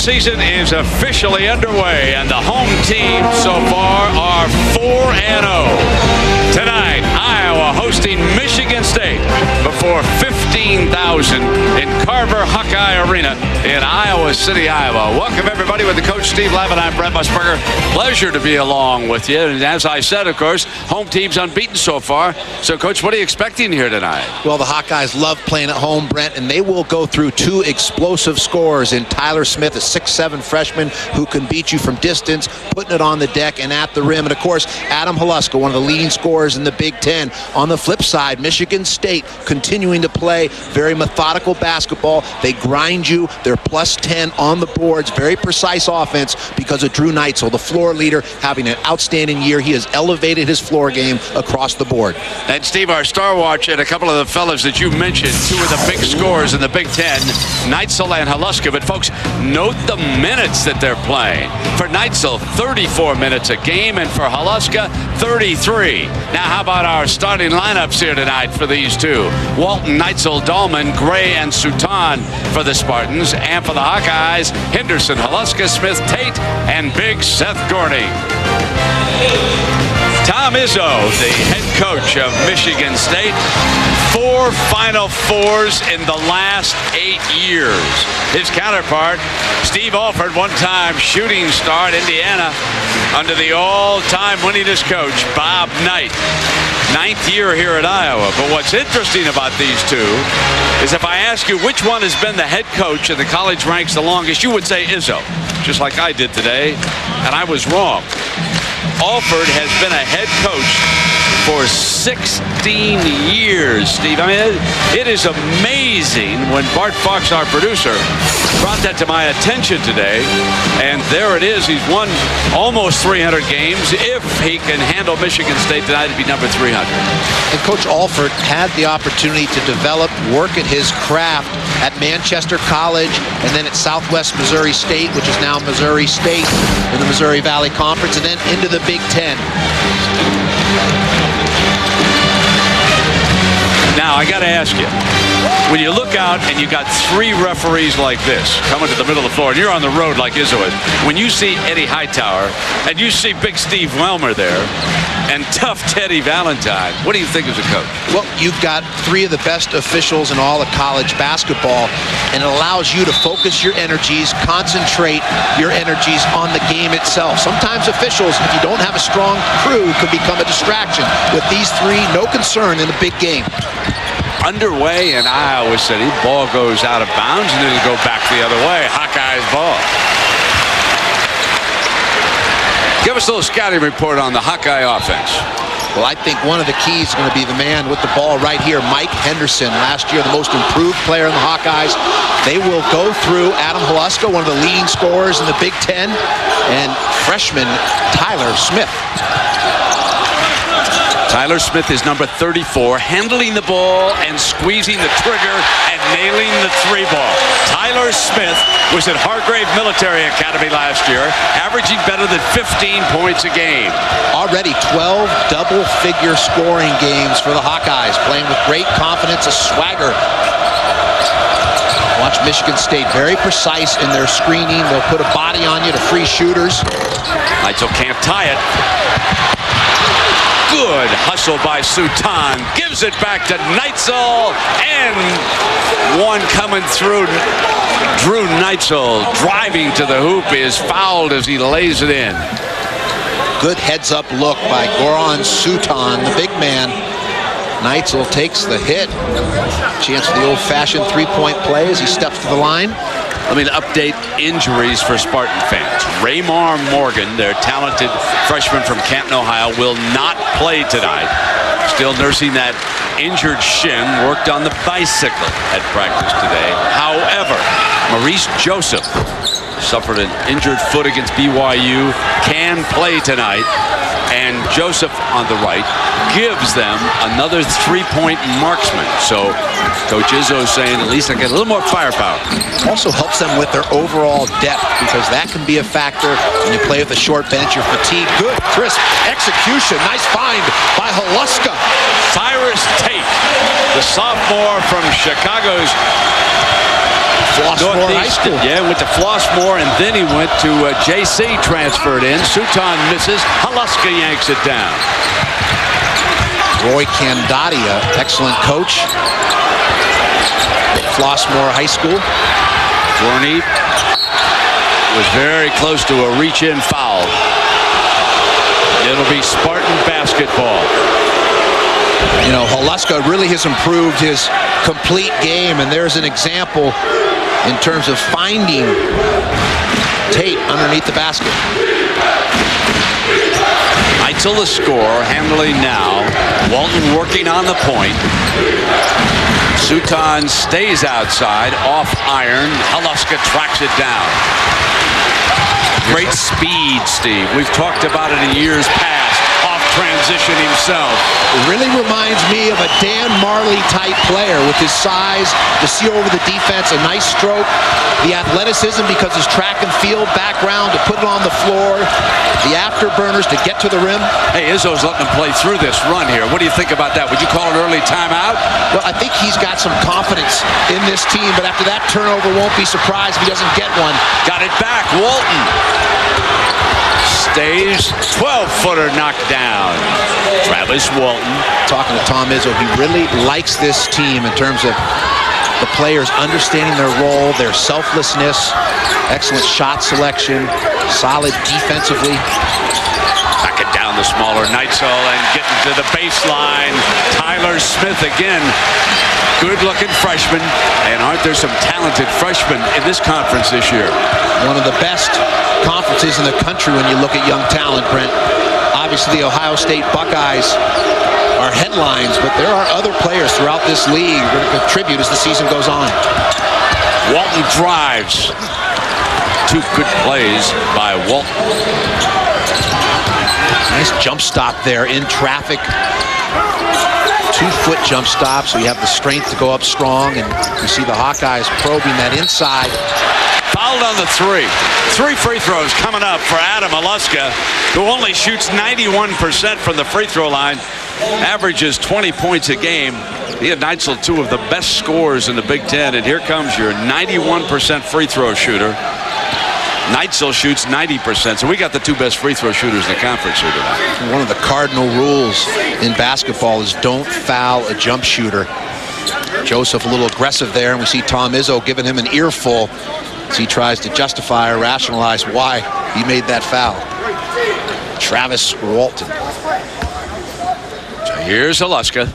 season is officially underway, and the home team so far are 4-0. Tonight, Iowa hosting Michigan State before 15,000 in Carver Hawkeye Arena in Iowa City, Iowa. Welcome, everybody, with the Coach Steve Live, and I'm Brett Musburger. Pleasure to be along with you. And as I said, of course, home team's unbeaten so far. So, Coach, what are you expecting here tonight? Well, the Hawkeyes love playing at home, Brent, and they will go through two explosive scorers in Tyler Smith, a 6'7" freshman who can beat you from distance, putting it on the deck and at the rim. And, of course, Adam Haluska, one of the leading scorers in the Big Ten. On the flip side, Michigan State continuing to play very methodical basketball. They grind you. They're plus 10 on the boards. Very precise offense because of Drew Neitzel, the floor leader, having an outstanding year. He has elevated his floor game across the board. And, Steve, our Star Watch and a couple of the fellas that you mentioned, two of the big scorers in the Big Ten, Neitzel and Haluska. But, folks, note the minutes that they're playing. For Neitzel, 34 minutes a game, and for Haluska, 33. Now, how about our starting lineups here tonight for these two? Walton, Neitzel, Dahlman, Gray, and Sutan for the Spartans. And for the Hawkeyes, Henderson, Haluska, Smith, Tate, and big Seth Gorney. Tom Izzo, the head coach of Michigan State. 4 Final Fours in the last 8 years. His counterpart, Steve Alford, one-time shooting star at Indiana under the all-time winningest coach, Bob Knight. 9th year here at Iowa. But what's interesting about these two is if I ask you which one has been the head coach in the college ranks the longest, you would say Izzo, just like I did today, and I was wrong. Alford has been a head coach for 16 years, Steve. I mean, it is amazing when Bart Fox, our producer, brought that to my attention today. And there it is. He's won almost 300 games. If he can handle Michigan State tonight, it'd be number 300. And Coach Alford had the opportunity to develop, work at his craft at Manchester College and then at Southwest Missouri State, which is now Missouri State in the Missouri Valley Conference, and then into the Big Ten. Now, I got to ask you, when you look out and you got 3 referees like this coming to the middle of the floor, and you're on the road like Izzo is, when you see Eddie Hightower and you see big Steve Welmer there and tough Teddy Valentine, what do you think as a coach? Well, you've got 3 of the best officials in all of college basketball, and it allows you to focus your energies, concentrate your energies on the game itself. Sometimes officials, if you don't have a strong crew, could become a distraction. With these 3, no concern in the big game. Underway in Iowa City, ball goes out of bounds and it'll go back the other way. Hawkeyes ball. Give us a little scouting report on the Hawkeye offense. Well, I think one of the keys is going to be the man with the ball right here, Mike Henderson. Last year, the most improved player in the Hawkeyes. They will go through Adam Haluska, one of the leading scorers in the Big Ten, and freshman Tyler Smith. Tyler Smith is number 34, handling the ball and squeezing the trigger and nailing the 3-ball. Tyler Smith was at Hargrave Military Academy last year, averaging better than 15 points a game. Already 12 double-figure scoring games for the Hawkeyes, playing with great confidence, a swagger. Watch Michigan State, very precise in their screening. They'll put a body on you to free shooters. Neitzel can't tie it. Good hustle by Sutan. Gives it back to Neitzel. And one coming through. Drew Neitzel driving to the hoop is fouled as he lays it in. Good heads-up look by Goran Sutan, the big man. Neitzel takes the hit. Chance for the old-fashioned 3-point play as he steps to the line. Let me update injuries for Spartan fans. Raymar Morgan, their talented freshman from Canton, Ohio, will not play tonight. Still nursing that injured shin, worked on the bicycle at practice today. However, Maurice Joseph suffered an injured foot against BYU, can play tonight. And Joseph on the right gives them another 3-point marksman. So Coach Izzo saying at least I get a little more firepower. Also helps them with their overall depth, because that can be a factor when you play with a short bench. You're fatigued. Good, crisp execution. Nice find by Haluska. Cyrus Tate, the sophomore from Chicago's Flossmoor High School. Yeah, went to Flossmoor, and then he went to JC, transferred in. Suton misses. Haluska yanks it down. Roy Candadia, excellent coach. Flossmoor High School. Gorney was very close to a reach-in foul. It'll be Spartan basketball. You know, Haluska really has improved his complete game, and there's an example in terms of finding Tate underneath the basket. Neitzel the score, handling now. Walton working on the point. Suton stays outside, off iron. Haluska tracks it down. Great speed, Steve. We've talked about it in years past. Off transition himself. It really reminds me of a Dan Marley type player with his size to see over the defense, a nice stroke, the athleticism because his track and field background to put it on the floor, the afterburners to get to the rim. Hey, Izzo's letting him play through this run here. What do you think about that? Would you call an early timeout? Well, I think he's got some confidence in this team, but after that turnover, won't be surprised if he doesn't get one. Got it back, Walton. Stays, 12-footer knocked down. Travis Walton. Talking to Tom Izzo, he really likes this team in terms of the players understanding their role, their selflessness, excellent shot selection, solid defensively. Back it down the smaller Neitzel and getting to the baseline. Tyler Smith again. Good-looking freshman. And aren't there some talented freshmen in this conference this year? One of the best conferences in the country when you look at young talent, Brent. Obviously, the Ohio State Buckeyes are headlines, but there are other players throughout this league who are going to contribute as the season goes on. Walton drives. Two good plays by Walton. Nice jump stop there in traffic. 2-foot jump stop, so you have the strength to go up strong, and you see the Hawkeyes probing that inside. Fouled on the three. 3 free throws coming up for Adam Haluska, who only shoots 91% from the free throw line, averages 20 points a game. He and Neitzel, two of the best scorers in the Big Ten, and here comes your 91% free throw shooter. Neitzel shoots 90%, so we got the two best free throw shooters in the conference here tonight. One of the cardinal rules in basketball is don't foul a jump shooter. Joseph a little aggressive there, and we see Tom Izzo giving him an earful as he tries to justify or rationalize why he made that foul. Travis Walton. So here's Haluska.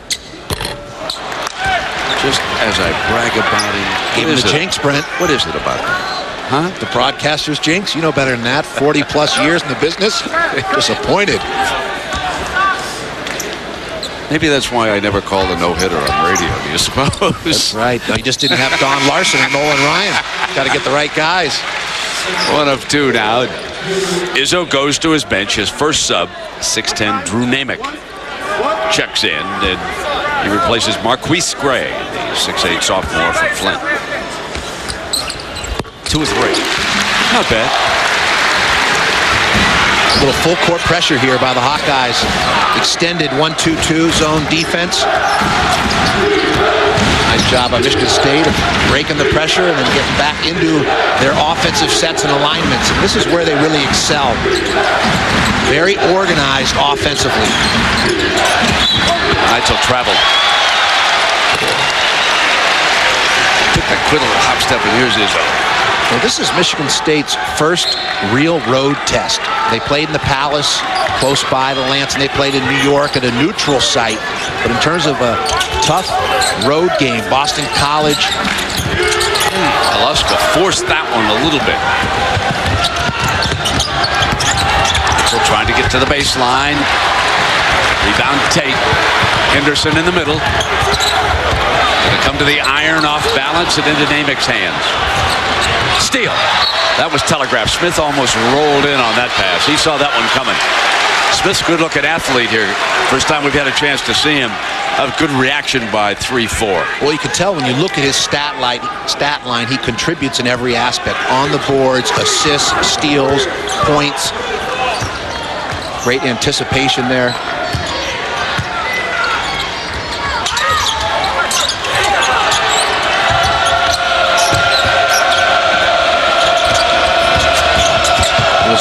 Just as I brag about him. Give him the jinx, Brent. What is it about him? Huh? The broadcaster's jinx? You know better than that. 40-plus years in the business. Disappointed. Maybe that's why I never called a no-hitter on radio, do you suppose? That's right. No, you just didn't have Don Larson and Nolan Ryan. Got to get the right guys. 1 of 2 now. Izzo goes to his bench. His first sub, 6'10", Drew Namick, checks in, and he replaces Marquise Gray, the 6'8" sophomore from Flint. 2 of 3. Not bad. A little full court pressure here by the Hawkeyes. Extended 1-2-2 zone defense. Nice job by Michigan State of breaking the pressure and then getting back into their offensive sets and alignments. And this is where they really excel. Very organized offensively. Neitzel traveled. Took that quick little hop step, and here's Izzo. Well, this is Michigan State's first real road test. They played in the Palace, close by the Lance, and they played in New York at a neutral site. But in terms of a tough road game, Boston College. Haluska forced that one a little bit. Still trying to get to the baseline. Rebound Tate. Henderson in the middle. Gonna come to the iron, off balance and into Namick's hands. Steal. That was telegraphed. Smith almost rolled in on that pass. He saw that one coming. Smith's a good-looking athlete here. First time we've had a chance to see him. A good reaction by 3-4. Well, you can tell when you look at his stat line, he contributes in every aspect. On the boards, assists, steals, points. Great anticipation there.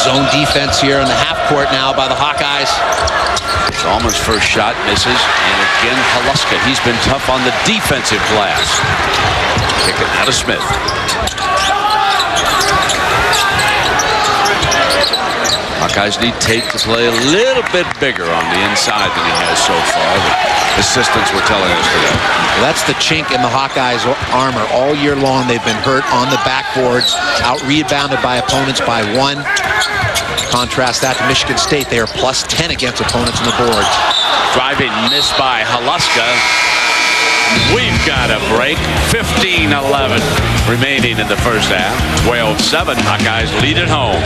Zone defense here in the half court now by the Hawkeyes. Almost first shot misses, and again Haluska. He's been tough on the defensive glass. Kick it out of Smith. Hawkeyes need Tate to play a little bit bigger on the inside than he has so far. The assistants were telling us today. Well, that's the chink in the Hawkeyes' armor. All year long they've been hurt on the backboards, out-rebounded by opponents by 1. Contrast that to Michigan State. They are plus 10 against opponents on the boards. Driving miss by Haluska. We've got a break. 15-11 remaining in the first half. 12-7. Hawkeyes lead at home.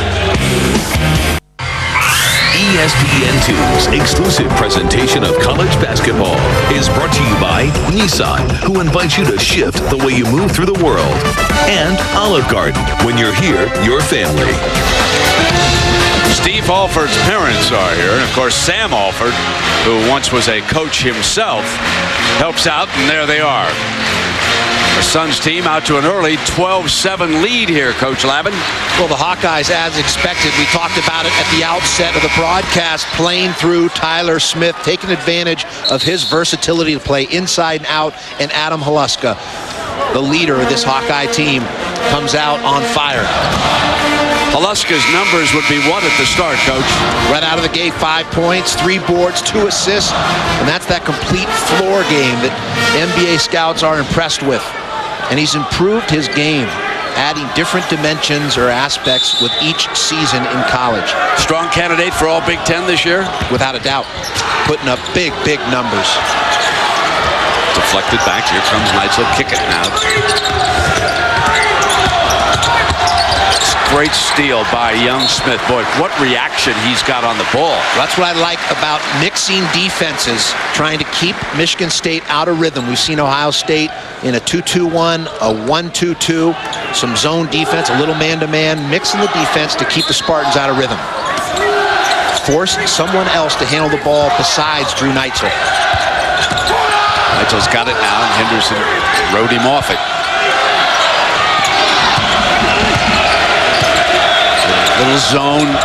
ESPN2's exclusive presentation of college basketball is brought to you by Nissan, who invites you to shift the way you move through the world. And Olive Garden. When you're here, your family. Steve Alford's parents are here, and of course Sam Alford, who once was a coach himself, helps out, and there they are. The Suns team out to an early 12-7 lead here, Coach Lavin. Well, the Hawkeyes, as expected, we talked about it at the outset of the broadcast, playing through Tyler Smith, taking advantage of his versatility to play inside and out, and Adam Haluska, the leader of this Hawkeye team, comes out on fire. Haluska's numbers would be what at the start, Coach? Right out of the gate, 5 points, 3 boards, 2 assists, and that's that complete floor game that NBA scouts are impressed with. And he's improved his game, adding different dimensions or aspects with each season in college. Strong candidate for all Big Ten this year? Without a doubt, putting up big, big numbers. Deflected back, here comes Neitzel, kick it now. Great steal by young Smith. Boy, what reaction he's got on the ball. That's what I like about mixing defenses, trying to keep Michigan State out of rhythm. We've seen Ohio State in a 2-2-1, a 1-2-2, some zone defense, a little man-to-man, mixing the defense to keep the Spartans out of rhythm. Force someone else to handle the ball besides Drew Neitzel. Neitzel's got it now, and Henderson rode him off it. Little zone.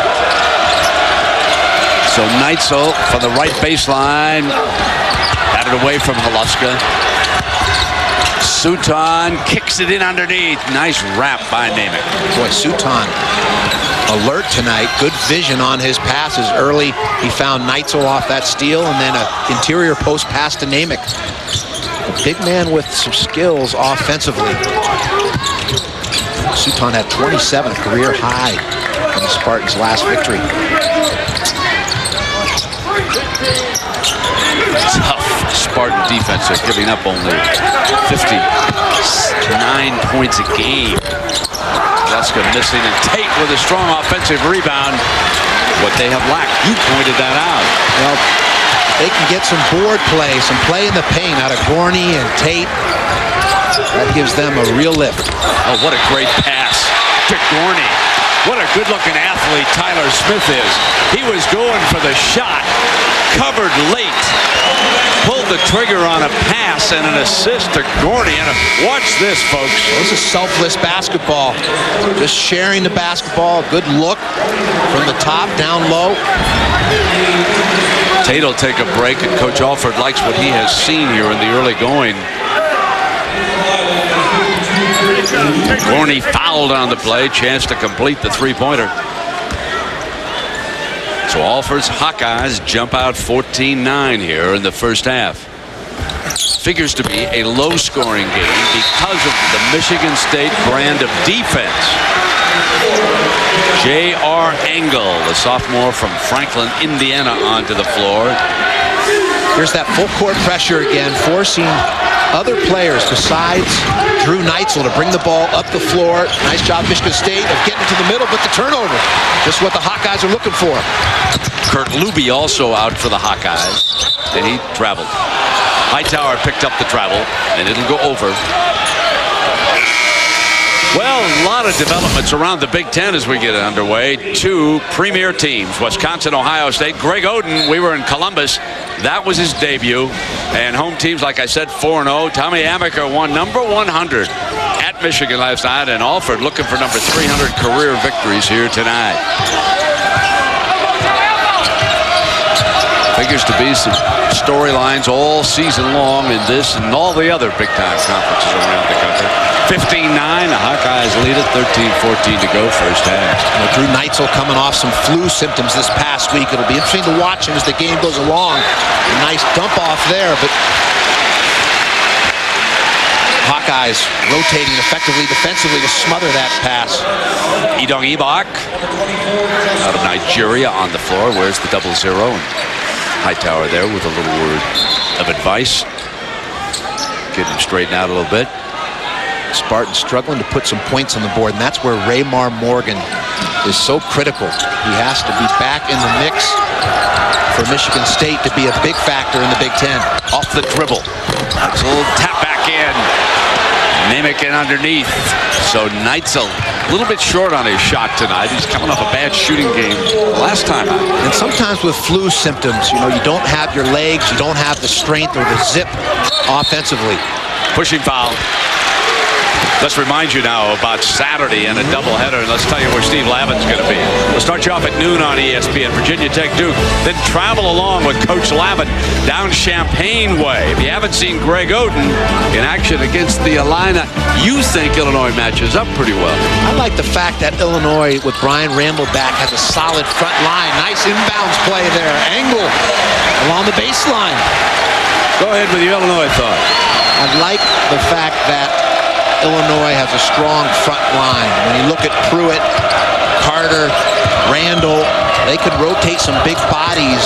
So Neitzel from the right baseline. Got it away from Haluska. Suton kicks it in underneath. Nice wrap by Namick. Boy, Suton alert tonight. Good vision on his passes. Early, he found Neitzel off that steal, and then an interior post pass to Namick. A big man with some skills offensively. Suton had 27, a career high in the Spartans' last victory. Tough Spartan defense. They're giving up only 59 points a game. Haluska missing, and Tate with a strong offensive rebound. What they have lacked. You pointed that out. Well, they can get some board play, some play in the paint out of Gorney and Tate. That gives them a real lift. Oh, what a great pass to Gorney. What a good-looking athlete Tyler Smith is. He was going for the shot, covered late, pulled the trigger on a pass and an assist to Gorney. And watch this, folks. This is selfless basketball. Just sharing the basketball. Good look from the top, down low. Tate will take a break, and Coach Alford likes what he has seen here in the early going. Gorney fouled on the play, chance to complete the three-pointer. So Alford's Hawkeyes jump out 14-9 here in the first half. Figures to be a low-scoring game because of the Michigan State brand of defense. J.R. Engel, the sophomore from Franklin, Indiana, onto the floor. Here's that full court pressure again, forcing other players besides Drew Neitzel to bring the ball up the floor. Nice job, Michigan State, of getting to the middle, but the turnover, just what the Hawkeyes are looking for. Kurt Luby also out for the Hawkeyes, and he traveled. Hightower picked up the travel, and it'll go over. Well, a lot of developments around the Big Ten as we get underway. Two premier teams, Wisconsin, Ohio State. Greg Oden, we were in Columbus. That was his debut. And home teams, like I said, 4-0. Tommy Amaker won number 100 at Michigan last night. And Alford looking for number 300 career victories here tonight. Figures to be some storylines all season long in this and all the other big-time conferences around the country. 15-9, the Hawkeyes lead it, 13-14 to go first half. Drew Neitzel coming off some flu symptoms this past week. It'll be interesting to watch him as the game goes along. A nice dump off there, but Hawkeyes rotating effectively defensively to smother that pass. Idong Ibok out of Nigeria on the floor. Where's the 0-0? And Hightower there with a little word of advice. Get him straightened out a little bit. Spartans struggling to put some points on the board, and that's where Raymar Morgan is so critical. He has to be back in the mix for Michigan State to be a big factor in the Big Ten. Off the dribble. That's a little tap back in. Namick in underneath. So Neitzel a little bit short on his shot tonight. He's coming off a bad shooting game last time out. And sometimes with flu symptoms, you don't have your legs, you don't have the strength or the zip offensively. Pushing foul. Let's remind you now about Saturday and a doubleheader, and let's tell you where Steve Lavin's going to be. We'll start you off at noon on ESPN, Virginia Tech Duke. Then travel along with Coach Lavin down Champaign Way. If you haven't seen Greg Oden in action against the Illini, you think Illinois matches up pretty well. I like the fact that Illinois, with Brian Randall back, has a solid front line. Nice inbounds play there. Angle along the baseline. Go ahead with your Illinois thought. I like the fact that Illinois has a strong front line. When you look at Pruitt, Carter, Randall, they could rotate some big bodies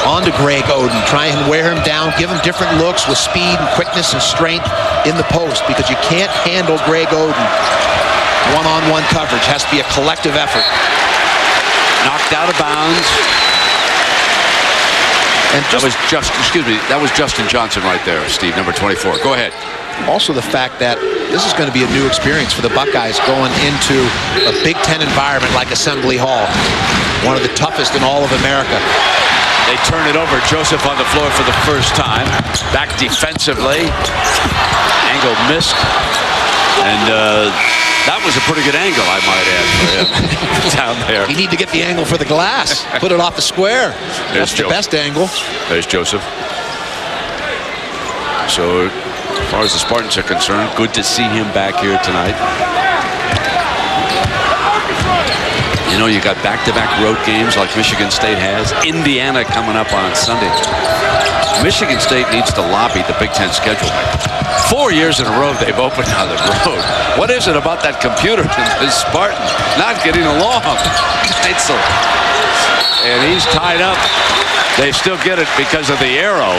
onto Greg Oden, try and wear him down, give him different looks with speed and quickness and strength in the post, because you can't handle Greg Oden one-on-one coverage. Has to be a collective effort. Knocked out of bounds. And that was Justin Johnson right there, Steve, number 24. Go ahead. Also the fact that this is going to be a new experience for the Buckeyes going into a Big Ten environment like Assembly Hall. One of the toughest in all of America. They turn it over. Joseph on the floor for the first time. Back defensively. Angle missed. And that was a pretty good angle, I might add, for him. Down there. You need to get the angle for the glass. Put it off the square. That's the best angle. There's Joseph. So, as far as the Spartans are concerned, good to see him back here tonight. You got back-to-back road games like Michigan State has. Indiana coming up on Sunday. Michigan State needs to lobby the Big Ten schedule. 4 years in a row they've opened on the road. What is it about that computer and the Spartans not getting along? Neitzel. And he's tied up. They still get it because of the arrow.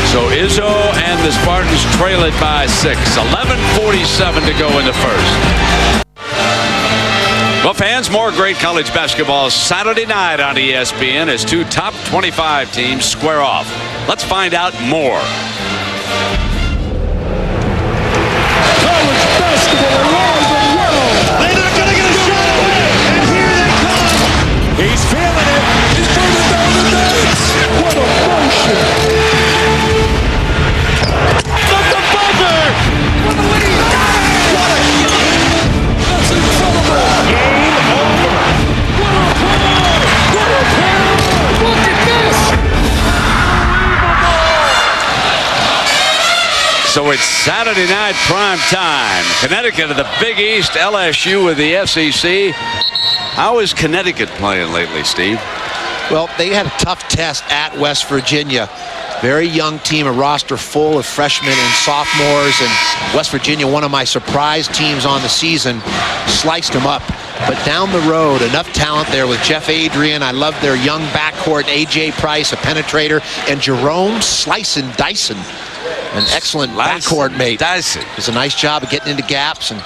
So Izzo and the Spartans trail it by 6. 11:47 to go in the first. Well, fans, more great college basketball Saturday night on ESPN as two top 25 teams square off. Let's find out more. College basketball around the world. They're not going to get a shot away, and here they come. He's feeling it. He's moving down the bench. What a motion. From the buzzer. For the lead. What a shot. That's incredible. Game over. What a play. What a play. Look at this. So it's Saturday night prime time. Connecticut to the Big East, LSU with the SEC. How is Connecticut playing lately, Steve? Well, they had a tough test at West Virginia. Very young team, a roster full of freshmen and sophomores, and West Virginia, one of my surprise teams on the season, sliced them up. But down the road, enough talent there with Jeff Adrian. I love their young backcourt, A.J. Price, a penetrator, and Jerome Slice and Dyson, an excellent backcourt mate. Dyson does a nice job of getting into gaps, and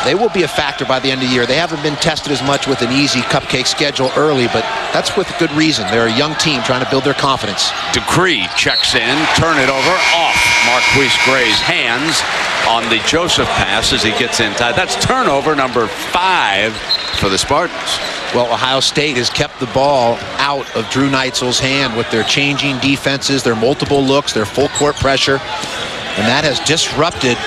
they will be a factor by the end of the year. They haven't been tested as much with an easy cupcake schedule early, but that's with good reason. They're a young team trying to build their confidence. Decree checks in, turn it over, off Marquise Gray's hands on the Joseph pass as he gets in tight. That's turnover number 5 for the Spartans. Well, Ohio State has kept the ball out of Drew Neitzel's hand with their changing defenses, their multiple looks, their full court pressure. And that has disrupted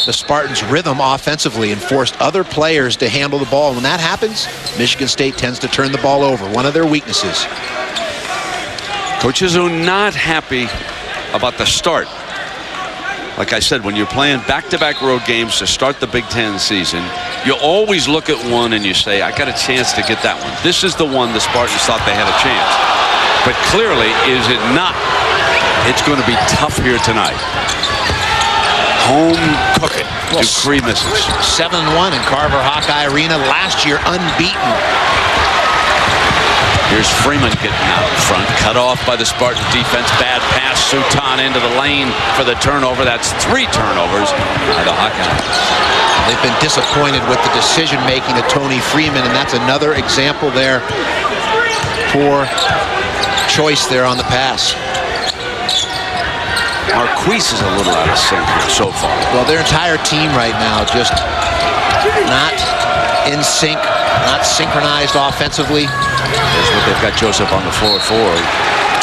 the Spartans' rhythm offensively and forced other players to handle the ball. When that happens, Michigan State tends to turn the ball over, one of their weaknesses. Coaches are not happy about the start. Like I said, when you're playing back-to-back road games to start the Big Ten season, you always look at one and you say, I got a chance to get that one. This is the one the Spartans thought they had a chance. But clearly, is it not? It's going to be tough here tonight. Home cooking. Well, Dupree misses. 7-1 in Carver Hawkeye Arena. Last year, unbeaten. Here's Freeman getting out in front. Cut off by the Spartan defense. Bad pass. Sutan into the lane for the turnover. That's 3 turnovers by the Hawkeyes. They've been disappointed with the decision-making of Tony Freeman, and that's another example there. Poor choice there on the pass. Marquise is a little out of sync here so far. Well, their entire team right now just not in sync, not synchronized offensively. Here's what they've got Joseph on the floor for.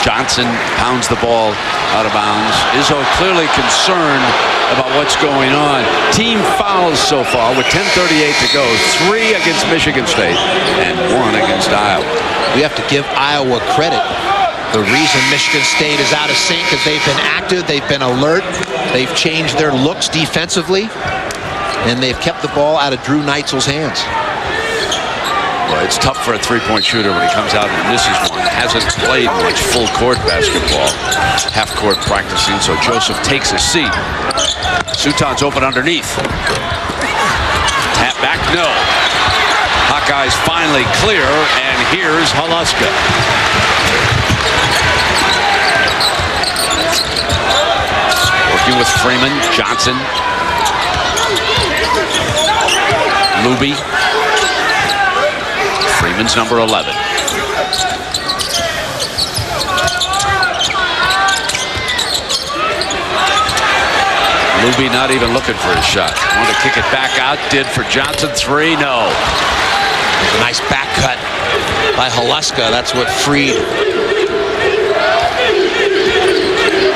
Johnson pounds the ball out of bounds. Izzo clearly concerned about what's going on. Team fouls so far with 10:38 to go. 3 against Michigan State and 1 against Iowa. We have to give Iowa credit. The reason Michigan State is out of sync is they've been active, they've been alert, they've changed their looks defensively, and they've kept the ball out of Drew Neitzel's hands. Well, it's tough for a three-point shooter when he comes out and misses one. Hasn't played much full-court basketball. Half-court practicing, so Joseph takes a seat. Sutan's open underneath. Tap back, no. Hawkeyes finally clear, and here's Holuska. Working with Freeman, Johnson, Luby. Freeman's number 11. Luby not even looking for his shot. Wanted to kick it back out. Did for Johnson. 3, no. A nice back cut by Holuska. That's what freed.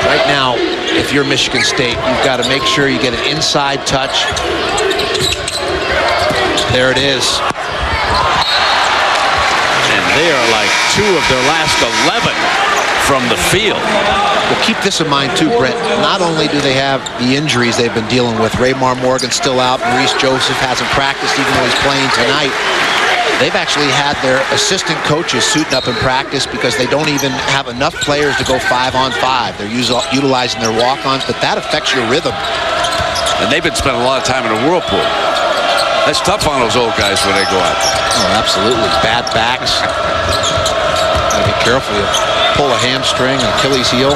Right now, if you're Michigan State, you've got to make sure you get an inside touch. There it is. And they are like 2 of their last 11 from the field. Well, keep this in mind too, Brent. Not only do they have the injuries they've been dealing with, Raymar Morgan's still out, Maurice Joseph hasn't practiced even though he's playing tonight. They've actually had their assistant coaches suiting up in practice because they don't even have enough players to go 5-on-5. They're utilizing their walk-ons, but that affects your rhythm. And they've been spending a lot of time in a whirlpool. That's tough on those old guys when they go out. Oh, absolutely. Bad backs. Gotta be careful. You pull a hamstring, an Achilles heel.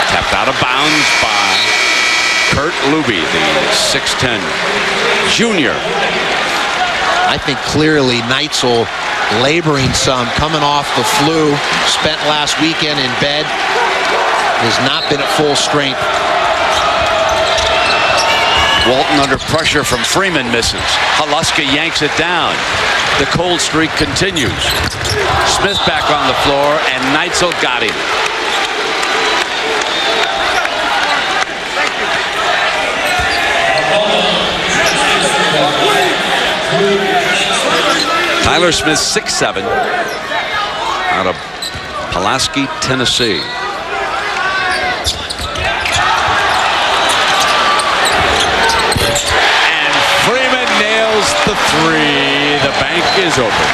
Tapped out of bounds by Kurt Luby, the 6'10 junior. I think clearly Neitzel laboring some, coming off the flu, spent last weekend in bed, has not been at full strength. Walton under pressure from Freeman misses. Holuska yanks it down. The cold streak continues. Smith back on the floor, and Neitzel got him. Tyler Smith, 6'7", out of Pulaski, Tennessee. And Freeman nails the 3. The bank is open.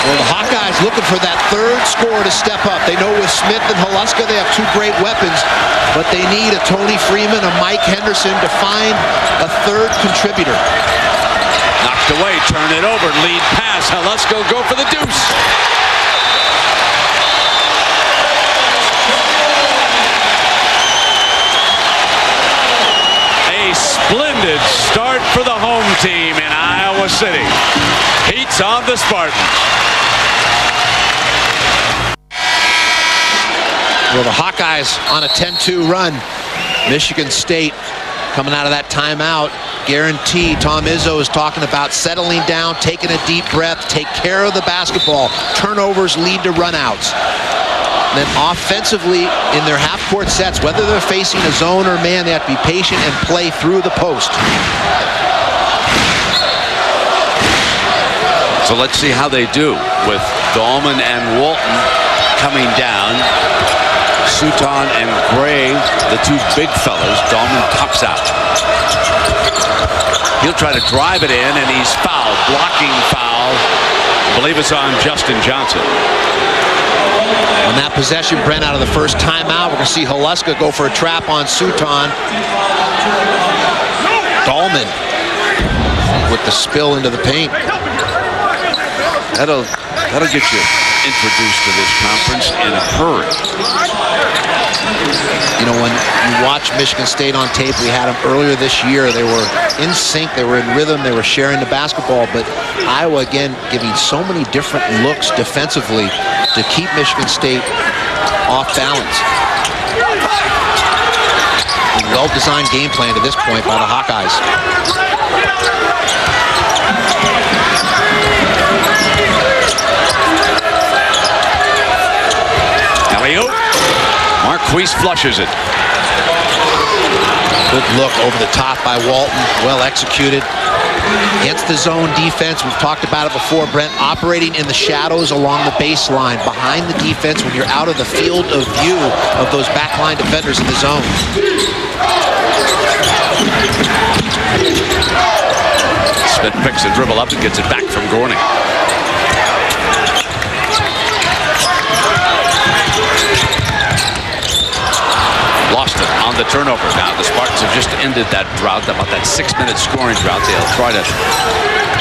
Well, the Hawkeyes looking for that third scorer to step up. They know with Smith and Holuska they have 2 great weapons, but they need a Tony Freeman, a Mike Henderson to find a third contributor. Knocked away, turn it over, lead pass. Holuska will go for the deuce. A splendid start for the home team in Iowa City. Heat's on the Spartans. Well, the Hawkeyes on a 10-2 run. Michigan State coming out of that timeout. Guarantee. Tom Izzo is talking about settling down, taking a deep breath, take care of the basketball. Turnovers lead to runouts. And then offensively, in their half-court sets, whether they're facing a zone or man, they have to be patient and play through the post. So let's see how they do with Dahlman and Walton coming down. Sutton and Gray, the two big fellas. Dahlman pops out. He'll try to drive it in, and he's fouled. Blocking foul. I believe it's on Justin Johnson. On that possession, Brent, out of the first timeout, we're going to see Haluska go for a trap on Sutton. Dahlman with the spill into the paint. That'll get you introduced to this conference in a hurry. You know, when you watch Michigan State on tape, we had them earlier this year. They were in sync, they were in rhythm, they were sharing the basketball, but Iowa, again, giving so many different looks defensively to keep Michigan State off balance. A well-designed game plan to this point by the Hawkeyes. Alley-oop. Marquise flushes it. Good look over the top by Walton. Well executed. Against the zone defense, we've talked about it before, Brent, operating in the shadows along the baseline, behind the defense when you're out of the field of view of those backline defenders in the zone. Smith picks the dribble up and gets it back from Gorney. Lost it on the turnover. Now the Spartans have just ended that drought, about that 6-minute scoring drought. They'll try to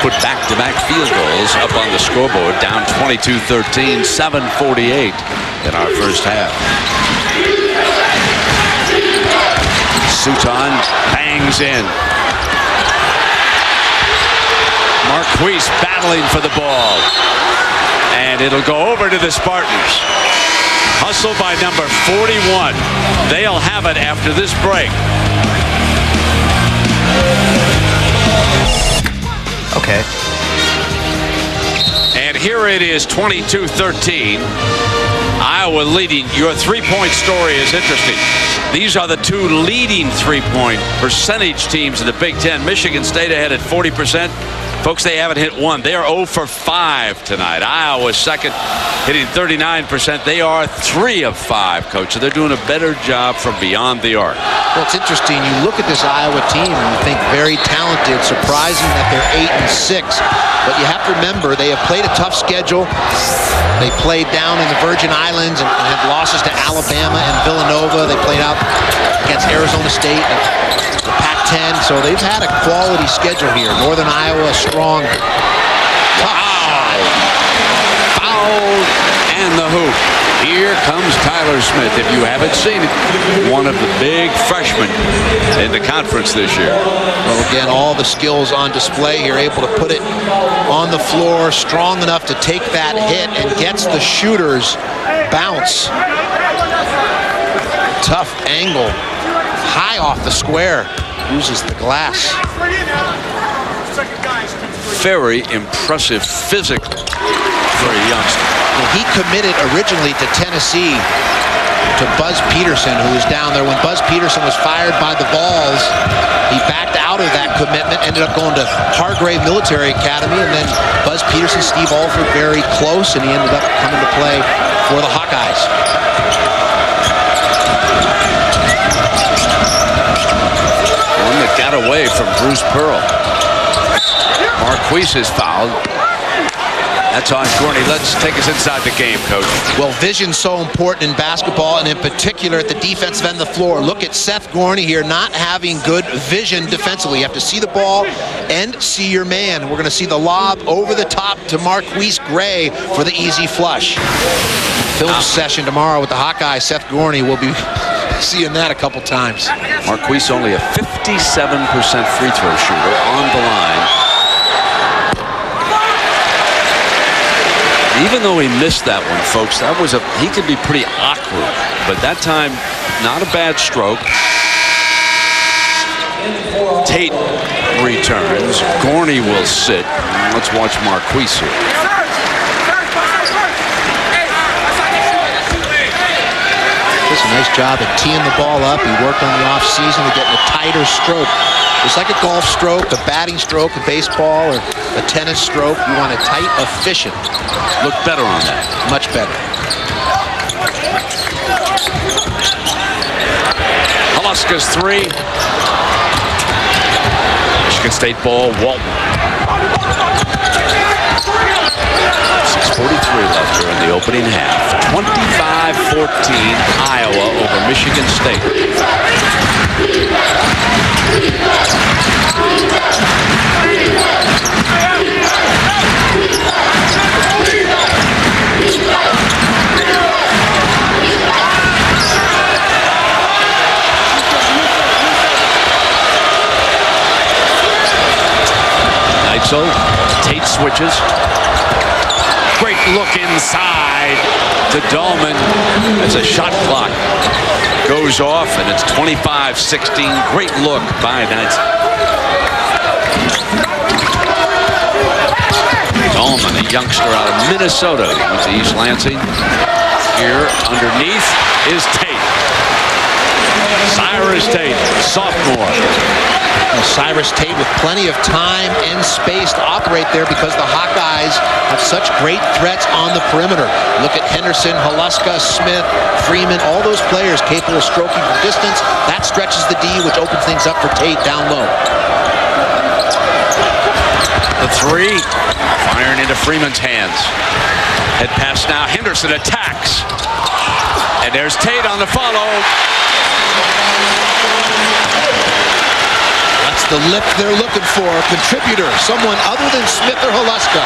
put back-to-back field goals up on the scoreboard. Down 22-13, 7:48 in our first half. Sutton bangs in. Marquise battling for the ball. And it'll go over to the Spartans. Hustle by number 41. They'll have it after this break. Okay. And here it is, 22-13. Iowa leading. Your three-point story is interesting. These are the two leading three-point percentage teams in the Big Ten. Michigan State ahead at 40%. Folks, they haven't hit one. They are 0 for 5 tonight. Iowa second, hitting 39%. They are 3 of 5, Coach. So they're doing a better job from beyond the arc. Well, it's interesting. You look at this Iowa team and you think very talented, surprising that they're 8-6. But you have to remember, they have played a tough schedule. They played down in the Virgin Islands and had losses to Alabama and Villanova. They played out against Arizona State and the Pac-10. So they've had a quality schedule here. Northern Iowa, strong. Wow. Foul and the hoop. Here comes Tyler Smith. If you haven't seen it, one of the big freshmen in the conference this year. Well, again, all the skills on display here, able to put it on the floor, strong enough to take that hit and gets the shooter's bounce. Tough angle, high off the square, uses the glass. Very impressive physical for a youngster. Well, he committed originally to Tennessee to Buzz Peterson, who was down there. When Buzz Peterson was fired by the Vols, he backed out of that commitment, ended up going to Hargrave Military Academy, and then Buzz Peterson, Steve Alford, very close, and he ended up coming to play for the Hawkeyes. One that got away from Bruce Pearl. Marquise is fouled. That's on Gorney. Let's take us inside the game, Coach. Well, vision's so important in basketball, and in particular at the defensive end of the floor. Look at Seth Gorney here not having good vision defensively. You have to see the ball and see your man. We're going to see the lob over the top to Marquise Gray for the easy flush. Film session tomorrow with the Hawkeyes. Seth Gorney will be seeing that a couple times. Marquise only a 57% free throw shooter on the line. Even though he missed that one, folks, he could be pretty awkward. But that time, not a bad stroke. Tate returns. Gorney will sit. Let's watch Marquise here. Nice job at teeing the ball up. He worked on the off-season to get a tighter stroke. It's like a golf stroke, a batting stroke, a baseball, or a tennis stroke. You want it tight, efficient. Look better on that. Much better. Haluska's three. Michigan State ball, Walton. 6:43 left here in the opening half. 25-14 Iowa over Michigan State. Neitzel, Tate switches. Great look inside to Dahlman as a shot clock goes off, and it's 25-16. Great look by Neitzel. Dahlman, a youngster out of Minnesota, went to East Lansing. Here underneath is Tate. Cyrus Tate, sophomore. Cyrus Tate with plenty of time and space to operate there because the Hawkeyes have such great threats on the perimeter. Look at Henderson, Haluska, Smith, Freeman, all those players capable of stroking from distance. That stretches the D, which opens things up for Tate down low. The three, firing into Freeman's hands. Head pass now, Henderson attacks. And there's Tate on the follow. That's the lift they're looking for. Contributor, someone other than Smith or Haluska.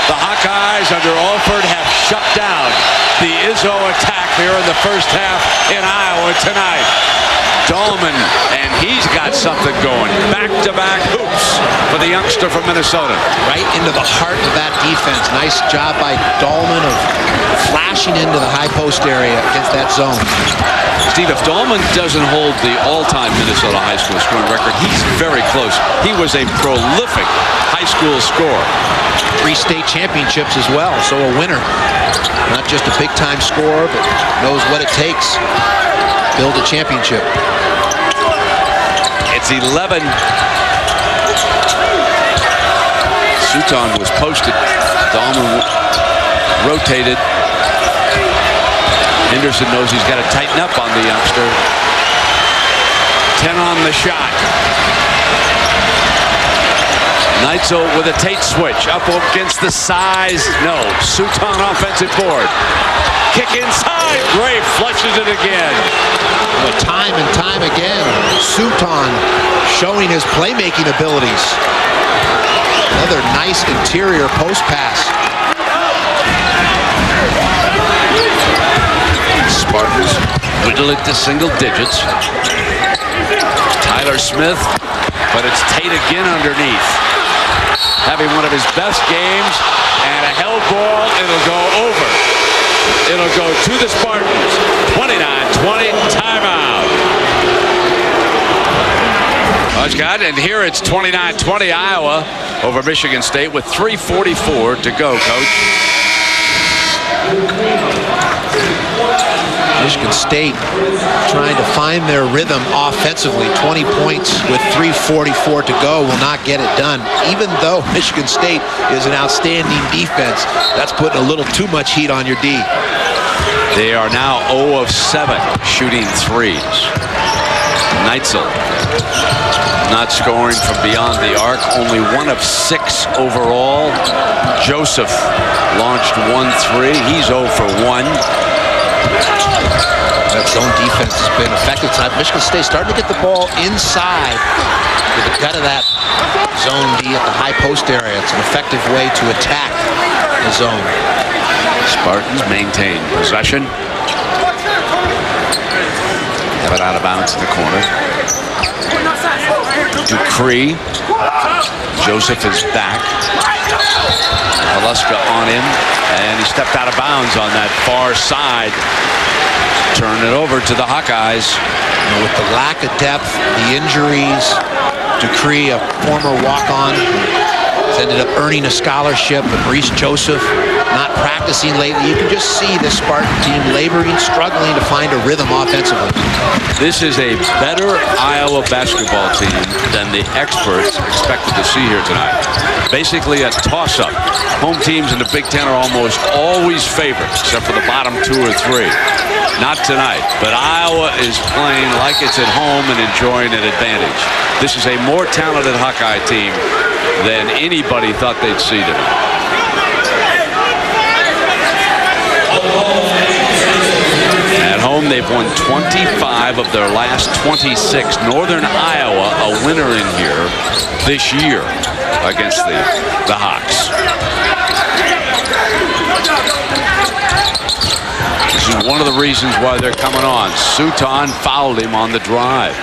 The Hawkeyes under Alford have shut down the Izzo attack here in the first half in Iowa tonight. Dahlman, and he's got something going. Back-to-back hoops for the youngster from Minnesota. Right into the heart of that defense. Nice job by Dahlman of flashing into the high post area against that zone. Steve, if Dahlman doesn't hold the all-time Minnesota high school scoring record, he's very close. He was a prolific high school scorer. 3 state championships as well, so a winner. Not just a big-time scorer, but knows what it takes to build a championship. It's 11. Suton was posted. Dahlman rotated. Henderson knows he's got to tighten up on the youngster. 10 on the shot. Neitzel with a Tate switch. Up against the size. No. Suton offensive board. Kick inside. Gray flushes it again. Well, time and time again, Suton showing his playmaking abilities. Another nice interior post pass. Spartans whittle it to single digits. Tyler Smith, but it's Tate again underneath. Having one of his best games, and a held ball, it'll go over. It'll go to the Spartans. 29-20, timeout. Well, Scott, and here it's 29-20 Iowa over Michigan State with 3:44 to go, Coach. Michigan State trying to find their rhythm offensively. 20 points with 3:44 to go will not get it done. Even though Michigan State is an outstanding defense, that's putting a little too much heat on your D. They are now 0 of 7 shooting threes. Neitzel not scoring from beyond the arc. Only 1 of 6 overall. Joseph launched 1-3. He's 0 for 1. That zone defense has been effective tonight. Michigan State starting to get the ball inside with the gut of that zone D at the high post area. It's an effective way to attack the zone. Spartans maintain possession. Have it out of bounds in the corner. Dupree. Joseph is back. Haluska on him, and he stepped out of bounds on that far side. Turn it over to the Hawkeyes. You know, with the lack of depth, the injuries, Dupree, a former walk-on, He's ended up earning a scholarship, but Maurice Joseph not practicing lately. You can just see this Spartan team laboring, struggling to find a rhythm offensively. This is a better Iowa basketball team than the experts expected to see here tonight. Basically a toss-up. Home teams in the Big Ten are almost always favorites, except for the bottom 2 or 3. Not tonight, but Iowa is playing like it's at home and enjoying an advantage. This is a more talented Hawkeye team than anybody thought they'd see tonight. At home, they've won 25 of their last 26. Northern Iowa, a winner in here this year against the Hawks. This is one of the reasons why they're coming on. Suton fouled him on the drive.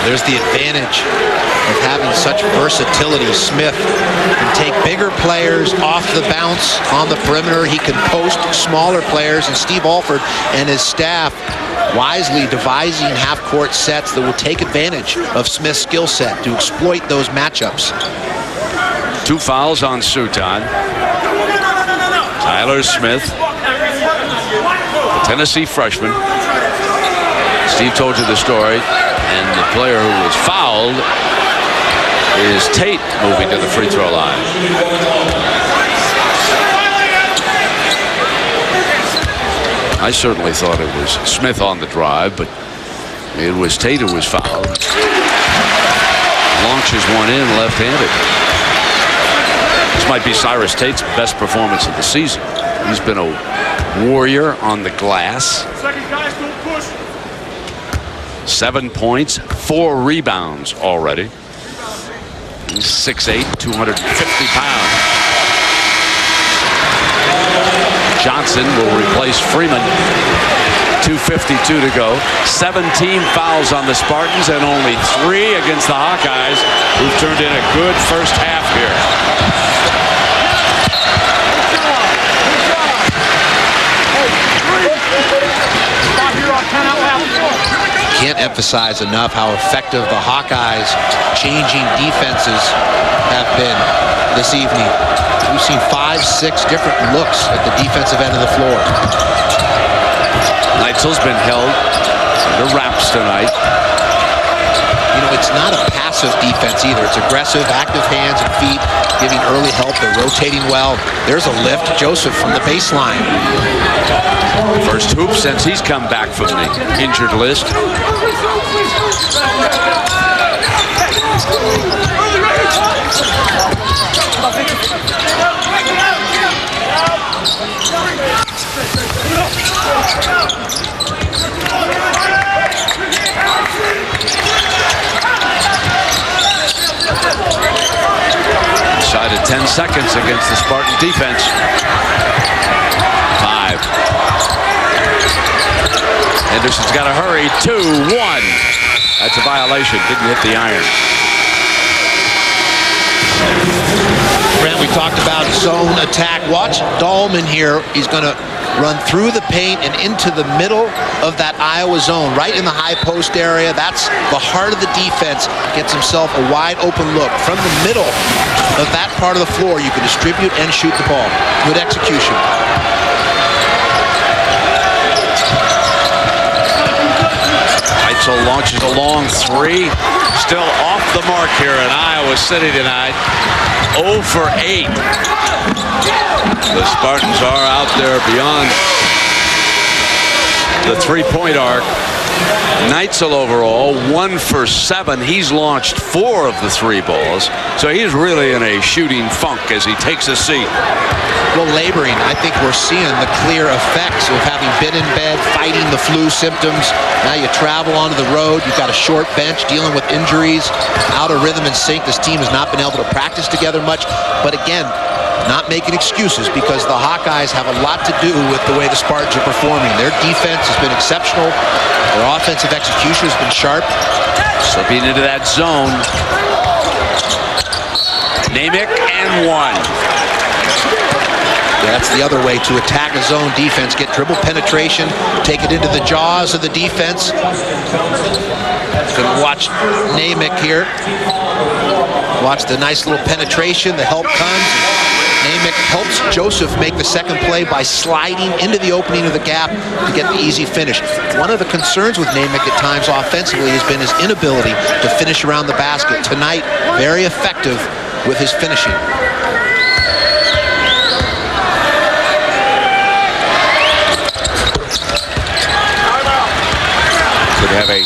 There's the advantage of having such versatility. Smith can take bigger players off the bounce on the perimeter. He can post smaller players, and Steve Alford and his staff wisely devising half-court sets that will take advantage of Smith's skill set to exploit those matchups. 2 fouls on Suton. Tyler Smith, the Tennessee freshman. Steve told you the story. And the player who was fouled is Tate, moving to the free throw line. I certainly thought it was Smith on the drive, but it was Tate who was fouled. Launches one in left-handed. This might be Cyrus Tate's best performance of the season. He's been a warrior on the glass. 7 points, 4 rebounds already. He's 6'8", 250 pounds. Johnson will replace Freeman. 2:52 to go. 17 fouls on the Spartans and only 3 against the Hawkeyes, who've turned in a good first half here. Can't emphasize enough how effective the Hawkeyes' changing defenses have been this evening. We've seen 5-6 different looks at the defensive end of the floor. Neitzel's been held under wraps tonight. You know, it's not a passive defense either. It's aggressive, active hands and feet, giving early help. They're rotating well. There's a lift. Joseph from the baseline. First hoop since he's come back from the injured list. Inside of 10 seconds against the Spartan defense. 5. Henderson's got to hurry. 2-1. That's a violation. Didn't hit the iron. Brent, we talked about zone attack. Watch Dahlman here. He's going to run through the paint and into the middle of that Iowa zone, right in the high post area. That's the heart of the defense. Gets himself a wide open look. From the middle of that part of the floor, you can distribute and shoot the ball. Good execution. Neitzel launches a long 3. Still off the mark here in Iowa City tonight. 0 for 8. The Spartans are out there beyond the 3-point arc. Neitzel overall 1 for 7. He's launched 4 of the 3 balls, so he's really in a shooting funk as he takes a seat. Well, laboring, I think we're seeing the clear effects of having been in bed, fighting the flu symptoms. Now you travel onto the road. You've got a short bench, dealing with injuries, out of rhythm and sync. This team has not been able to practice together much. But again, not making excuses, because the Hawkeyes have a lot to do with the way the Spartans are performing. Their defense has been exceptional. Their offensive execution has been sharp. Slipping into that zone. Namick and 1. That's the other way to attack a zone defense. Get dribble penetration, take it into the jaws of the defense. Going to watch Namick here. Watch the nice little penetration. The help comes. Namath helps Joseph make the second play by sliding into the opening of the gap to get the easy finish. One of the concerns with Namath at times offensively has been his inability to finish around the basket. Tonight, very effective with his finishing. Could have a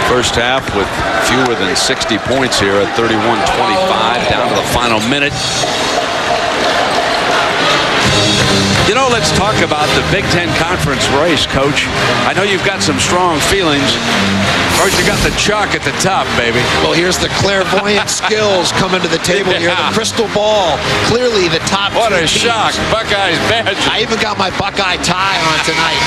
first half with fewer than 60 points here at 31-25 down to the final minute. You know, let's talk about the Big Ten Conference race, Coach. I know you've got some strong feelings. First, you got the chalk at the top, baby. Well, here's the clairvoyant skills coming to the table here. The crystal ball. Clearly the top What two a teams. shock. Buckeyes badge. I even got my Buckeye tie on tonight.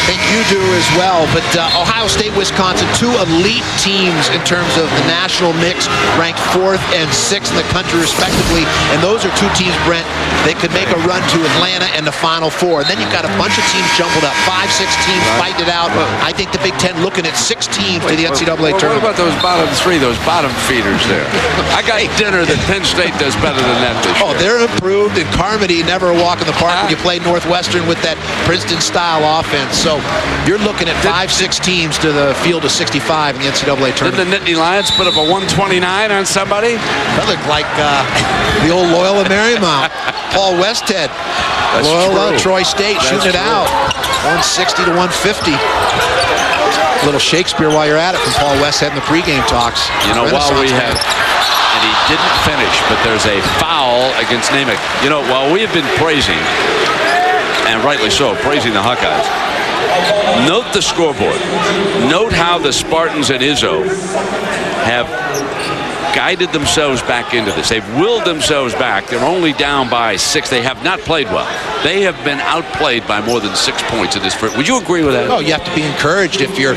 I think you do as well. But Ohio State, Wisconsin, two elite teams in terms of the national mix, ranked 4th and 6th in the country respectively. And those are two teams, Brent, they could make a run to Atlanta and the Final Four. And then you've got a bunch of teams jumbled up. 5, 6 teams fighting it out. I think the Big Ten looking at 6 teams to the NCAA tournament. What about those bottom 3, those bottom feeders there? I got dinner that Penn State does better than that this year. Oh, they're improved, and Carmody never a walk in the park when you play Northwestern with that Princeton-style offense. So you're looking at 5, 6 teams to the field of 65 in the NCAA tournament. Didn't the Nittany Lions put up a 129 on somebody? That looked like the old Loyola Marymount. Paul Westhead. That's Loyola, true. Troy State That's shooting it true. out. 160 to 150. A little Shakespeare while you're at it from Paul Westhead in the pregame talks. You know, while we Renaissance have, man. and he didn't finish, but there's a foul against Namath. You know, while we have been praising, and rightly so, praising the Hawkeyes, note the scoreboard. Note how the Spartans and Izzo have guided themselves back into this. They've willed themselves back. They're only down by 6. They have not played well. They have been outplayed by more than 6 points in this. Would you agree with that? Oh, you have to be encouraged if you're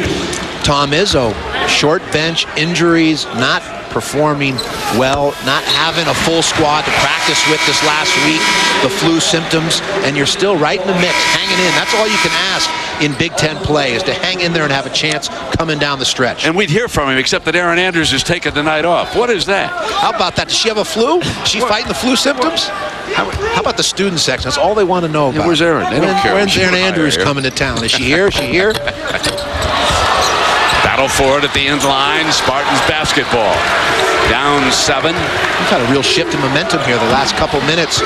Tom Izzo. Short bench, injuries, not performing well, not having a full squad to practice with this last week, the flu symptoms, and you're still right in the mix, hanging in. That's all you can ask in Big Ten play, is to hang in there and have a chance coming down the stretch. And we'd hear from him, except that Aaron Andrews has taken the night off. What is that? How about that? Does she have a flu? Is she fighting the flu symptoms? How about the student section? That's all they want to know about. Where's Aaron? They don't care. When's She Aaron don't Andrews hire. coming to town? Is she here? Is she here? Battle for it at the end line. Spartans basketball. Down 7. We've had a real shift in momentum here the last couple minutes.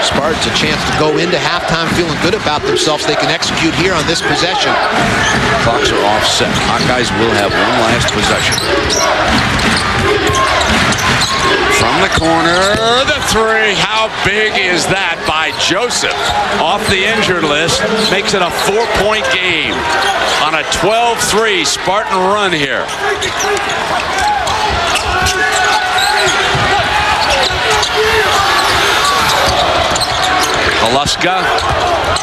Spartans a chance to go into halftime feeling good about themselves. They can execute here on this possession. Clocks are offset. Hawkeyes will have one last possession. From the corner, the 3. How big is that by Joseph? Off the injured list, makes it a 4-point game on a 12-3 Spartan run here. Haluska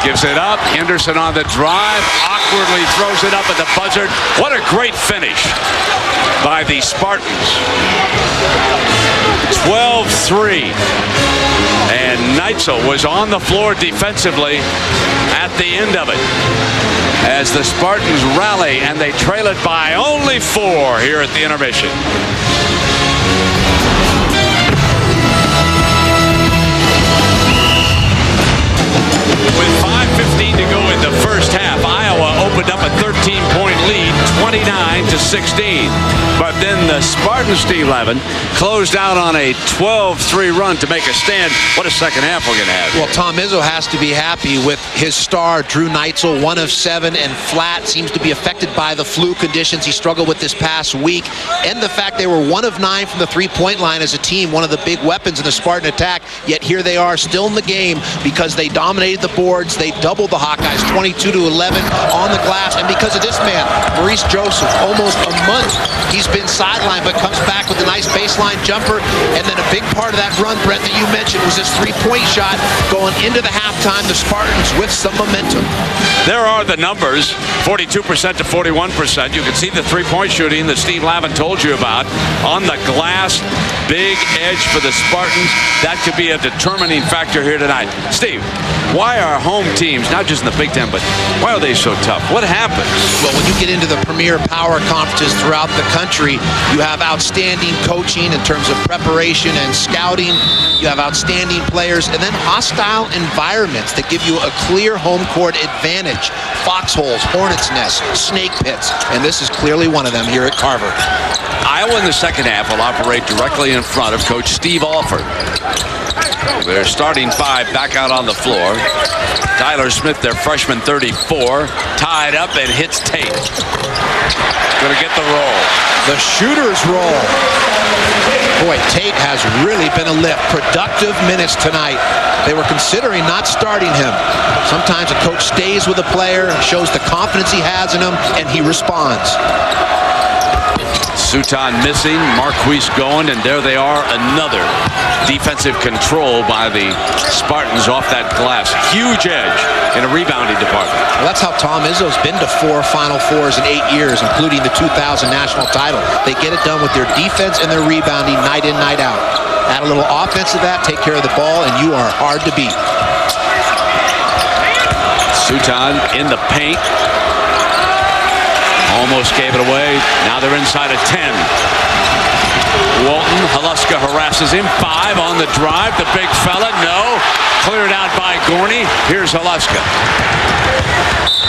gives it up. Henderson on the drive. Awkwardly throws it up at the buzzer. What a great finish by the Spartans. 12-3. And Neitzel was on the floor defensively at the end of it, as the Spartans rally and they trail it by only 4 here at the intermission. With 5:15 to go in the first half, Iowa opened up a 13-point lead, 29-16. But then the Spartans, Steve Levin, closed out on a 12-3 run to make a stand. What a second half we're going to have. Well, Tom Izzo has to be happy with his star, Drew Neitzel, 1 of 7 and flat. Seems to be affected by the flu conditions he struggled with this past week, and the fact they were 1 of 9 from the three-point line as a team, one of the big weapons in the Spartan attack. Yet here they are still in the game because they dominated the boards. They doubled the Hawkeyes 22-11 on the glass, and because of this man, Maurice Joseph, almost a month he's been sidelined, but comes back with a nice baseline jumper. And then a big part of that run, Brett, that you mentioned was his three-point shot going into the halftime. The Spartans with some momentum. There are the numbers, 42% to 41%. You can see the three-point shooting that Steve Lavin told you about on the glass. Big edge for the Spartans. That could be a determining factor here tonight. Steve, why are home teams, not just in the Big Ten, but why are they so tough? What happens? Well, when you get into the premier power conferences throughout the country, you have outstanding outstanding coaching in terms of preparation and scouting. You have outstanding players, and then hostile environments that give you a clear home court advantage. Foxholes, hornets' nests, snake pits, and this is clearly one of them here at Carver. Iowa in the second half will operate directly in front of Coach Steve Alford. Their starting five back out on the floor. Tyler Smith, their freshman 34, tied up and hits Tate. Going to get the roll. The shooter's roll. Boy, Tate has really been a lift. Productive minutes tonight. They were considering not starting him. Sometimes a coach stays with a player, shows the confidence he has in him, and he responds. Suton missing, Marquise going, and there they are, another defensive control by the Spartans off that glass. Huge edge in a rebounding department. Well, that's how Tom Izzo's been to 4 Final Fours in 8 years, including the 2000 national title. They get it done with their defense and their rebounding night in, night out. Add a little offense to that, take care of the ball, and you are hard to beat. Suton in the paint. Almost gave it away. Now they're inside of 10. Walton, Haluska harasses him. 5 on the drive. The big fella, no. Cleared out by Gorney. Here's Haluska.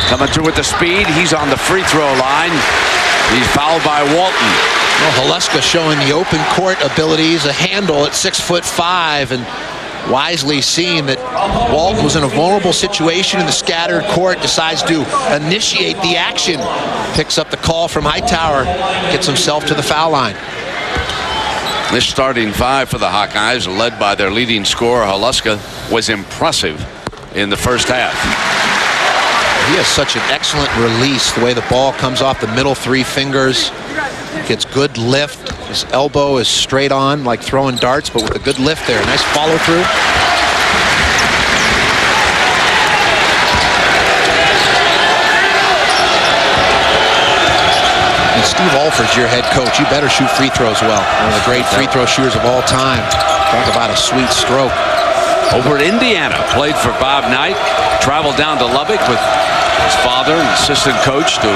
Coming through with the speed. He's on the free throw line. He's fouled by Walton. Well, Haluska showing the open court abilities, a handle at 6'5", and wisely seeing that Walton was in a vulnerable situation in the scattered court, decides to initiate the action. Picks up the call from Hightower, gets himself to the foul line. This starting five for the Hawkeyes, led by their leading scorer, Haluska, was impressive in the first half. He has such an excellent release, the way the ball comes off the middle 3 fingers. Gets good lift. His elbow is straight on, like throwing darts, but with a good lift there. Nice follow through. And Steve Alford's your head coach. You better shoot free throws well. One of the great free throw shooters of all time. Talk about a sweet stroke. Over at Indiana, played for Bob Knight. Traveled down to Lubbock with his father and assistant coach to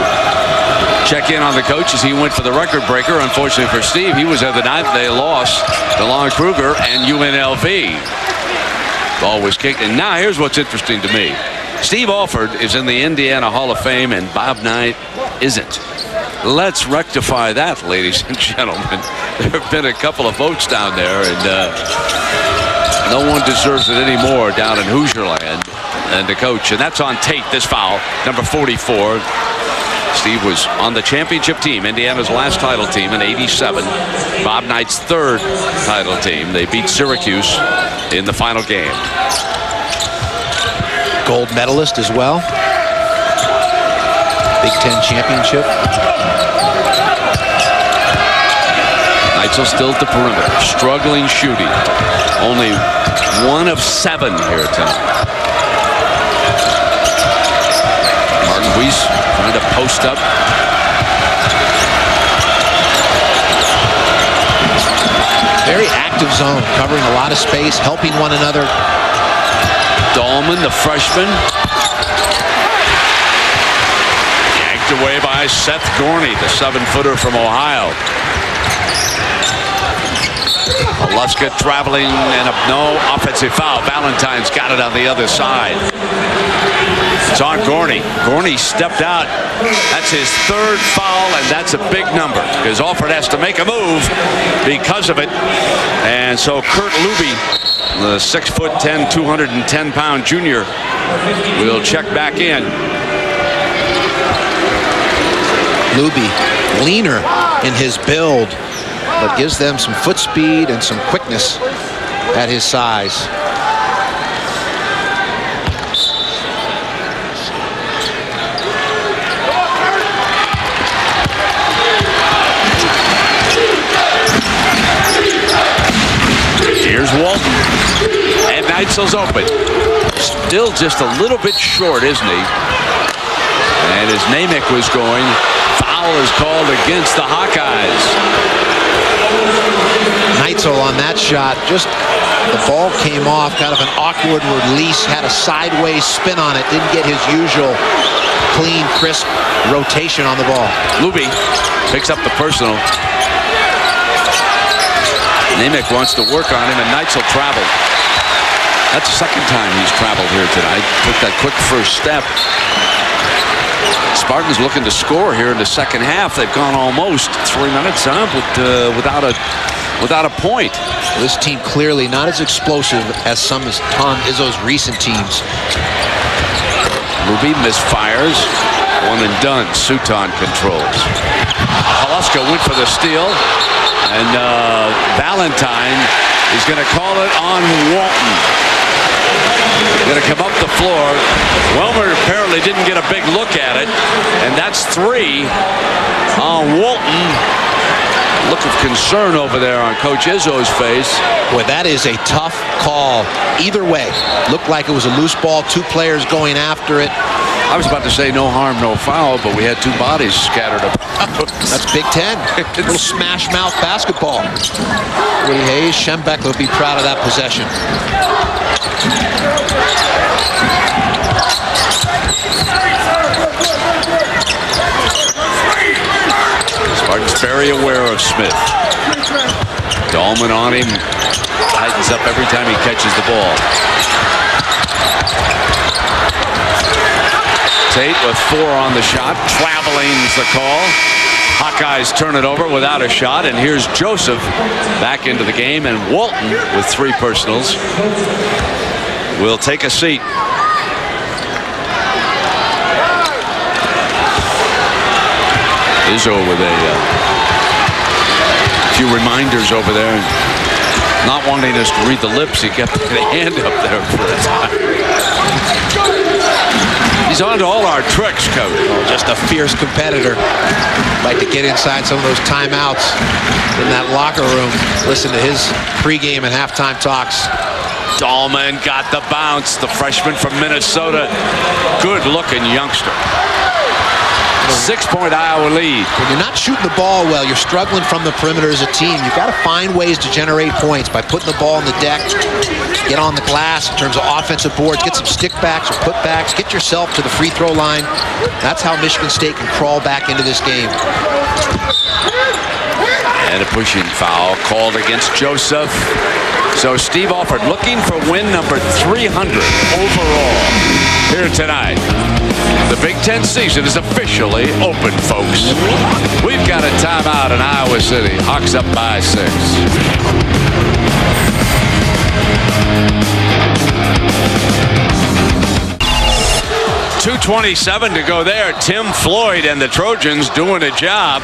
check in on the coach as he went for the record breaker. Unfortunately for Steve, he was there the night they lost to Lon Kruger and UNLV. Ball was kicked. And now here's what's interesting to me. Steve Alford is in the Indiana Hall of Fame and Bob Knight isn't. Let's rectify that, ladies and gentlemen. There have been a couple of votes down there, and no one deserves it anymore down in Hoosierland than the coach. And that's on Tate, this foul, number 44. Steve was on the championship team, Indiana's last title team in '87. Bob Knight's third title team. They beat Syracuse in the final game. Gold medalist as well. Big Ten championship. Neitzel still at the perimeter, struggling shooting. Only 1 of 7 here tonight. Marquise trying to post up. Very active zone, covering a lot of space, helping one another. Dahlman, the freshman. Yanked away by Seth Gorney, the 7-footer from Ohio. Haluska traveling and no offensive foul. Valentine's got it on the other side. It's on Gorney. Gorney stepped out. That's his 3rd foul, and that's a big number because Alford has to make a move because of it. And so Kurt Luby, the 6'10", 210-pound junior, will check back in. Luby, leaner in his build, but gives them some foot speed and some quickness at his size. Here's Walton. And Neitzel's open. Still just a little bit short, isn't he? And as Namick was going, foul is called against the Hawkeyes. Neitzel on that shot, just the ball came off, kind of an awkward release, had a sideways spin on it, didn't get his usual clean, crisp rotation on the ball. Luby picks up the personal. Namick wants to work on him, and Neitzel traveled. That's the second time he's traveled here tonight. Took that quick first step. Spartans looking to score here in the second half. They've gone almost 3 minutes, but without a point. This team clearly not as explosive as some of Tom Izzo's recent teams. Ruby misfires. One and done. Suton controls. Haluska went for the steal, and Valentine is going to call it on Walton. Going to come up the floor. Welmer apparently didn't get a big look at it, and that's 3 on Walton. Look of concern over there on Coach Izzo's face. Boy, that is a tough call. Either way, looked like it was a loose ball. 2 players going after it. I was about to say no harm, no foul, but we had 2 bodies scattered about. That's Big Ten. Little smash mouth basketball. Woody Hayes, Schembeck will be proud of that possession. Spartans very aware of Smith. Dahlman on him. Tightens up every time he catches the ball. Tate with 4 on the shot. Traveling's the call. Hawkeyes turn it over without a shot, and here's Joseph back into the game, and Walton with 3 personals will take a seat. Izzo with a few reminders over there, and not wanting us to read the lips, he kept the hand up there for a time. He's on to all our tricks, Coach. Oh, just a fierce competitor. Like to get inside some of those timeouts in that locker room. Listen to his pregame and halftime talks. Dahlman got the bounce. The freshman from Minnesota. Good-looking youngster. 6-point Iowa lead. When you're not shooting the ball well, you're struggling from the perimeter as a team. You've got to find ways to generate points by putting the ball on the deck, get on the glass in terms of offensive boards, get some stickbacks or putbacks, get yourself to the free throw line. That's how Michigan State can crawl back into this game. And a pushing foul called against Joseph. So Steve Alford looking for win number 300 overall here tonight. The Big Ten season is officially open, folks. We've got a timeout in Iowa City. Hawks up by 6. 2:27 to go there. Tim Floyd and the Trojans doing a job.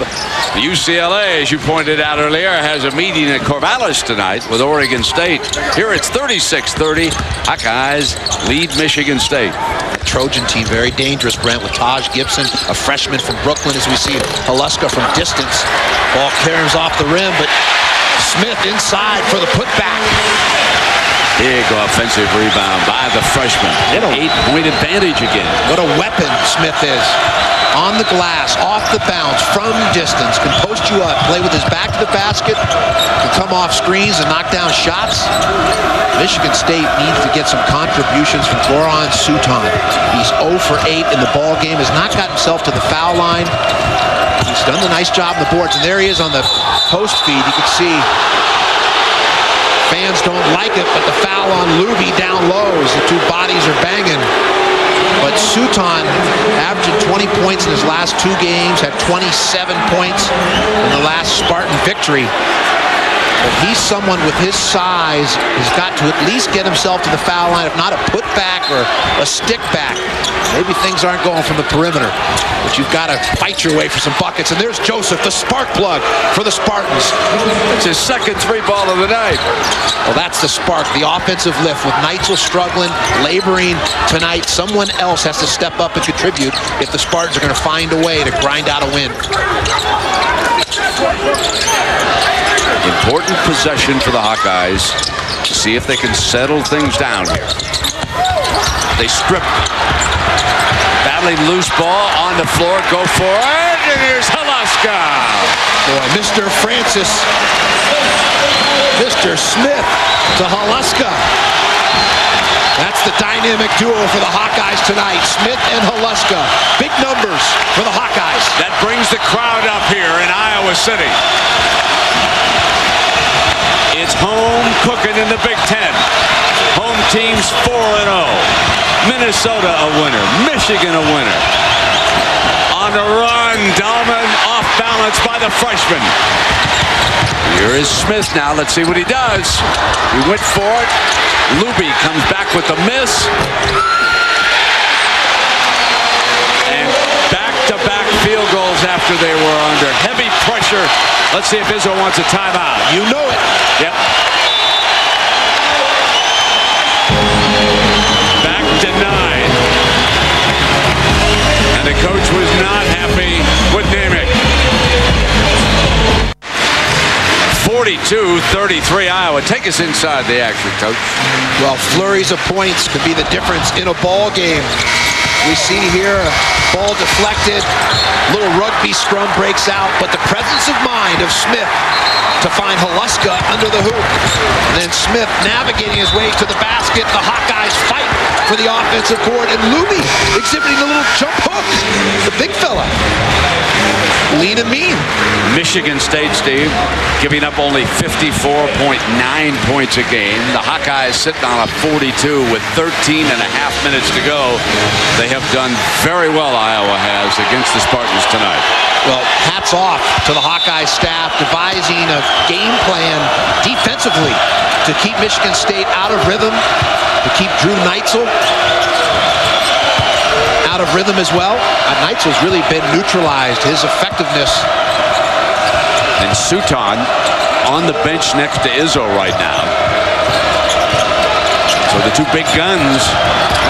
UCLA, as you pointed out earlier, has a meeting at Corvallis tonight with Oregon State. Here it's 36-30. Hawkeyes lead Michigan State. Trojan team very dangerous, Brent, with Taj Gibson, a freshman from Brooklyn, as we see Haluska from distance. Ball caroms off the rim, but Smith inside for the putback. Big offensive rebound by the freshman. An 8-point advantage again. What a weapon Smith is. On the glass, off the bounce, from distance, can post you up, play with his back to the basket, can come off screens and knock down shots. Michigan State needs to get some contributions from Goran Suton. He's 0 for 8 in the ball game, has not got himself to the foul line. He's done a nice job on the boards, and there he is on the post feed. You can see fans don't like it, but the foul on Luby down low as the 2 bodies are banging. But Suton averaging 20 points in his last 2 games, had 27 points in the last Spartan victory. But he's someone with his size has got to at least get himself to the foul line, if not a putback or a stick back. Maybe things aren't going from the perimeter, but you've got to fight your way for some buckets. And there's Joseph, the spark plug for the Spartans. It's his second 3-ball of the night. Well, that's the spark, the offensive lift. With Neitzel struggling, laboring tonight, someone else has to step up and contribute if the Spartans are going to find a way to grind out a win. Important possession for the Hawkeyes to see if they can settle things down here. They strip. Battling loose ball on the floor. Go for it. And here's Haluska. Boy, Mr. Francis. Mr. Smith to Haluska. That's the dynamic duo for the Hawkeyes tonight. Smith and Haluska. Big numbers for the Hawkeyes. That brings the crowd up here in Iowa City. It's home cooking in the Big Ten. Home teams 4-0. Minnesota a winner. Michigan a winner. On the run, Dahlman off balance by the freshman. Here is Smith now. Let's see what he does. He went for it. Luby comes back with the miss. And back-to-back field goals after they were under heavy pressure. Let's see if Izzo wants a timeout. You know it. Yep. Back to 9. And the coach was not happy with Namick. 42-33 Iowa. Take us inside the action, Coach. Well, flurries of points could be the difference in a ball game. We see here a ball deflected, little rugby scrum breaks out, but the presence of mind of Smith to find Haluska under the hoop. And then Smith navigating his way to the basket. The Hawkeyes fight for the offensive board, and Luby exhibiting a little jump hook. The big fella. Lean and mean. Michigan State, Steve, giving up only 54.9 points a game. The Hawkeyes sitting on a 42 with 13 and a half minutes to go. They have done very well, Iowa has, against the Spartans tonight. Well, hats off to the Hawkeye staff devising a game plan defensively to keep Michigan State out of rhythm, to keep Drew Neitzel out of rhythm as well. Neitzel's really been neutralized, his effectiveness. And Suton on the bench next to Izzo right now. So the two big guns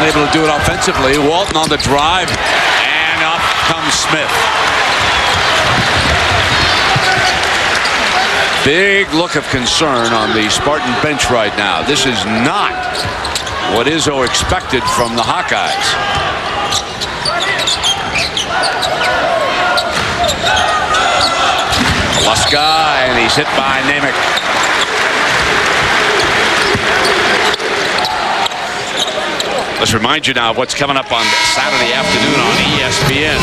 unable to do it offensively. Walton on the drive, and up comes Smith. Big look of concern on the Spartan bench right now. This is not what Izzo expected from the Hawkeyes. Haluska, and he's hit by Namick. Let's remind you now of what's coming up on Saturday afternoon on ESPN.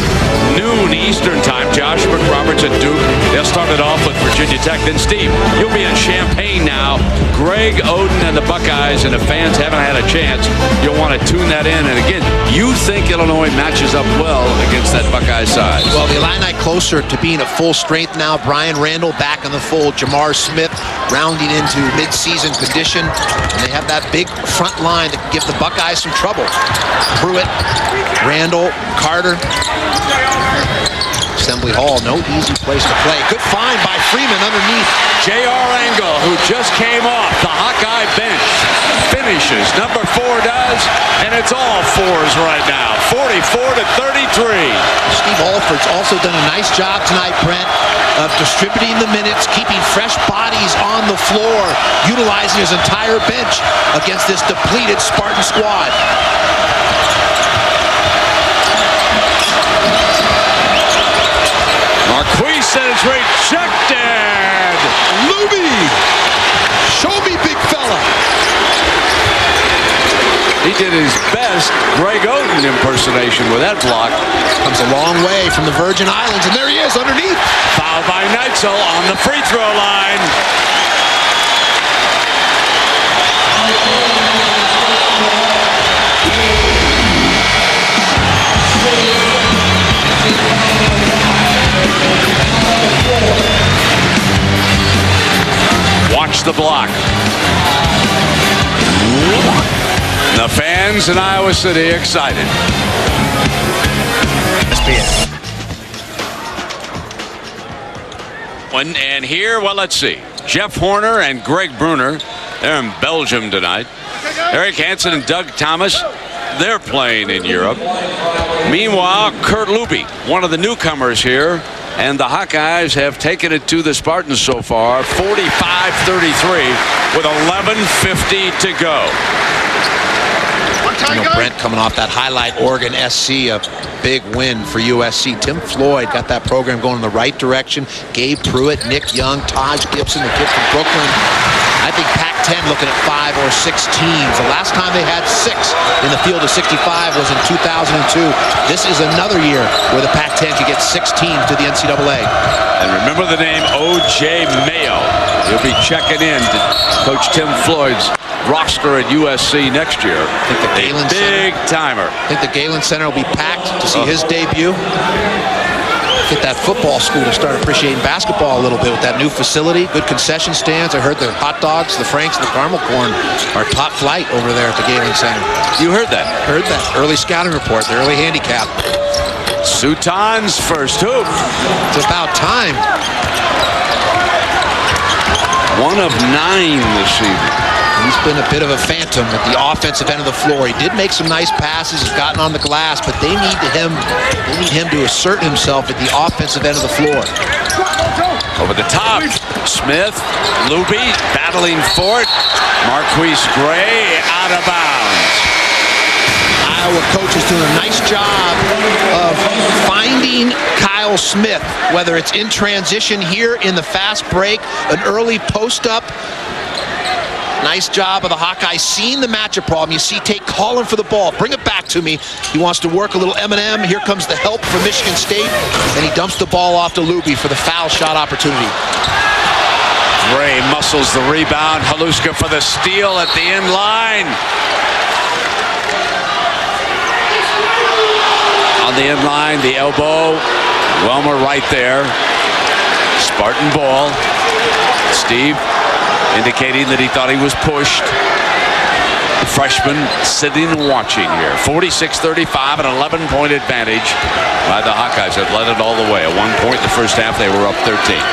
Noon Eastern time. Josh McRoberts at Duke. They'll start it off with Virginia Tech. Then, Steve, you'll be in Champaign now. Greg Oden and the Buckeyes, and the fans haven't had a chance. You'll want to tune that in. And again, you think Illinois matches up well against that Buckeye side. Well, the Illini closer to being at full strength now. Brian Randall back in the fold. Jamar Smith rounding into midseason condition. And they have that big front line to give the Buckeyes some trouble. Pruitt, Randall, Carter. Assembly Hall, no easy place to play. Good find by Freeman underneath. J.R. Engel, who just came off the Hawkeye bench, finishes. Number 4 does, and it's all 4s right now. 44-33. Steve Alford's also done a nice job tonight, Brent, of distributing the minutes, keeping fresh bodies on the floor, utilizing his entire bench against this depleted Spartan squad. Marquise says rejected. Luby, show me, big fella. He did his best Greg Oden impersonation with that block. Comes a long way from the Virgin Islands, and there he is underneath. Fouled by Neitzel on the free throw line. Watch the block. The fans in Iowa City excited. And here, well, let's see. Jeff Horner and Greg Bruner, they're in Belgium tonight. Eric Hansen and Doug Thomas, they're playing in Europe. Meanwhile, Kurt Luby, one of the newcomers here, and the Hawkeyes have taken it to the Spartans so far, 45-33 with 11:50 to go. You know, Brent coming off that highlight Oregon SC, a big win for USC. Tim Floyd got that program going in the right direction. Gabe Pruitt, Nick Young, Taj Gibson, the kid from Brooklyn. I think Pac-10 looking at 5 or 6 teams. The last time they had 6 in the field of 65 was in 2002. This is another year where the Pac-10 could get 6 teams to the NCAA. And remember the name O.J. Mayo. He'll be checking in to Coach Tim Floyd's roster at USC next year. I think the Galen big timer. I think the Galen Center will be packed to see his debut. Get that football school to start appreciating basketball a little bit with that new facility. Good concession stands. I heard the hot dogs, the Franks, and the caramel corn are top flight over there at the Galen Center. You heard that? Heard that. Early scouting report, the early handicap. Sutan's first hoop. It's about time. 1 of 9 this evening. He's been a bit of a phantom at the offensive end of the floor. He did make some nice passes. He's gotten on the glass, but they need him to assert himself at the offensive end of the floor. Over the top, Smith, Luby battling for it. Marquise Gray out of bounds. Iowa coach is doing a nice job of finding Kyle Smith, whether it's in transition here in the fast break, an early post-up. Nice job of the Hawkeyes seeing the matchup problem. You see Tate calling for the ball. Bring it back to me. He wants to work a little M&M. Here comes the help from Michigan State, and he dumps the ball off to Luby for the foul shot opportunity. Gray muscles the rebound. Haluska for the steal at the end line. On the end line, the elbow. Welmer right there. Spartan ball. Steve indicating that he thought he was pushed. The freshman sitting and watching here. 46-35, an 11-point advantage by the Hawkeyes that led it all the way. At 1 point in the first half, they were up 13. I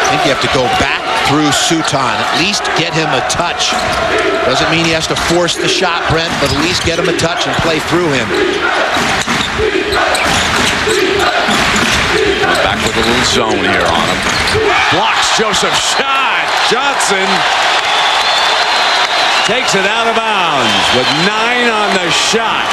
think you have to go back through Sutan, at least get him a touch. Doesn't mean he has to force the shot, Brent, but at least get him a touch and play through him. Back with a little zone here on him. Blocks Joseph shot. Johnson takes it out of bounds with 9 on the shot.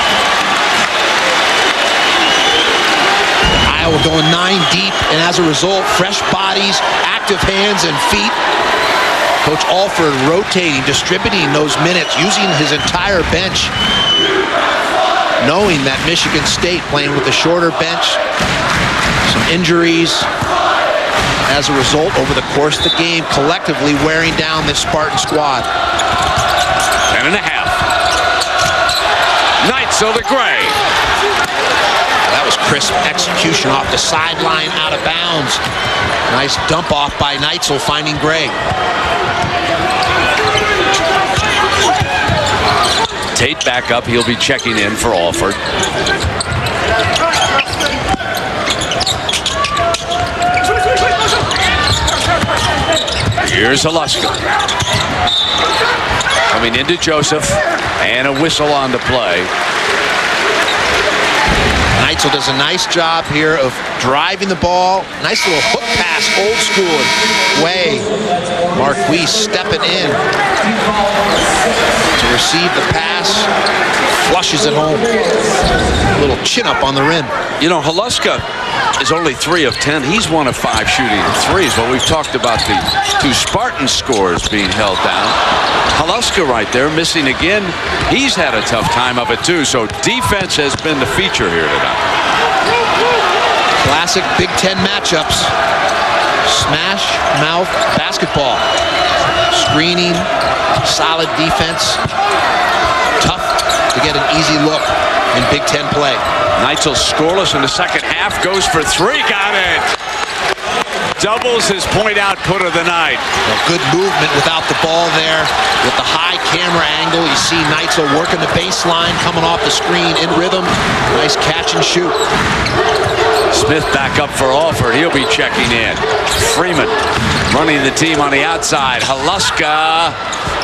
Iowa going 9 deep, and as a result, fresh bodies, active hands and feet. Coach Alford rotating, distributing those minutes, using his entire bench, knowing that Michigan State playing with a shorter bench, some injuries. As a result, over the course of the game, collectively wearing down this Spartan squad. 10.5. Neitzel to Gray. That was crisp execution off the sideline, out of bounds. Nice dump off by Neitzel, finding Gray. Tate back up. He'll be checking in for Alford. Here's Haluska. Coming into Joseph, and a whistle on the play. Neitzel does a nice job here of driving the ball. Nice little hook pass, old school way. Marquise stepping in to receive the pass. Flushes it home. A little chin up on the rim. You know, Haluska is only 3 of 10. He's 1 of 5 shooting threes, but we've talked about the 2 Spartan scores being held down. Haluska right there, missing again. He's had a tough time of it too, so defense has been the feature here tonight. Classic Big Ten matchups. Smash mouth basketball. Screening, solid defense. Tough to get an easy look in Big Ten play. Neitzel scoreless in the second half, goes for 3, got it! Doubles his point output of the night. Well, good movement without the ball there. With the high camera angle, you see Neitzel working the baseline, coming off the screen in rhythm. Nice catch and shoot. Smith back up for Alford. He'll be checking in. Freeman running the team on the outside. Haluska.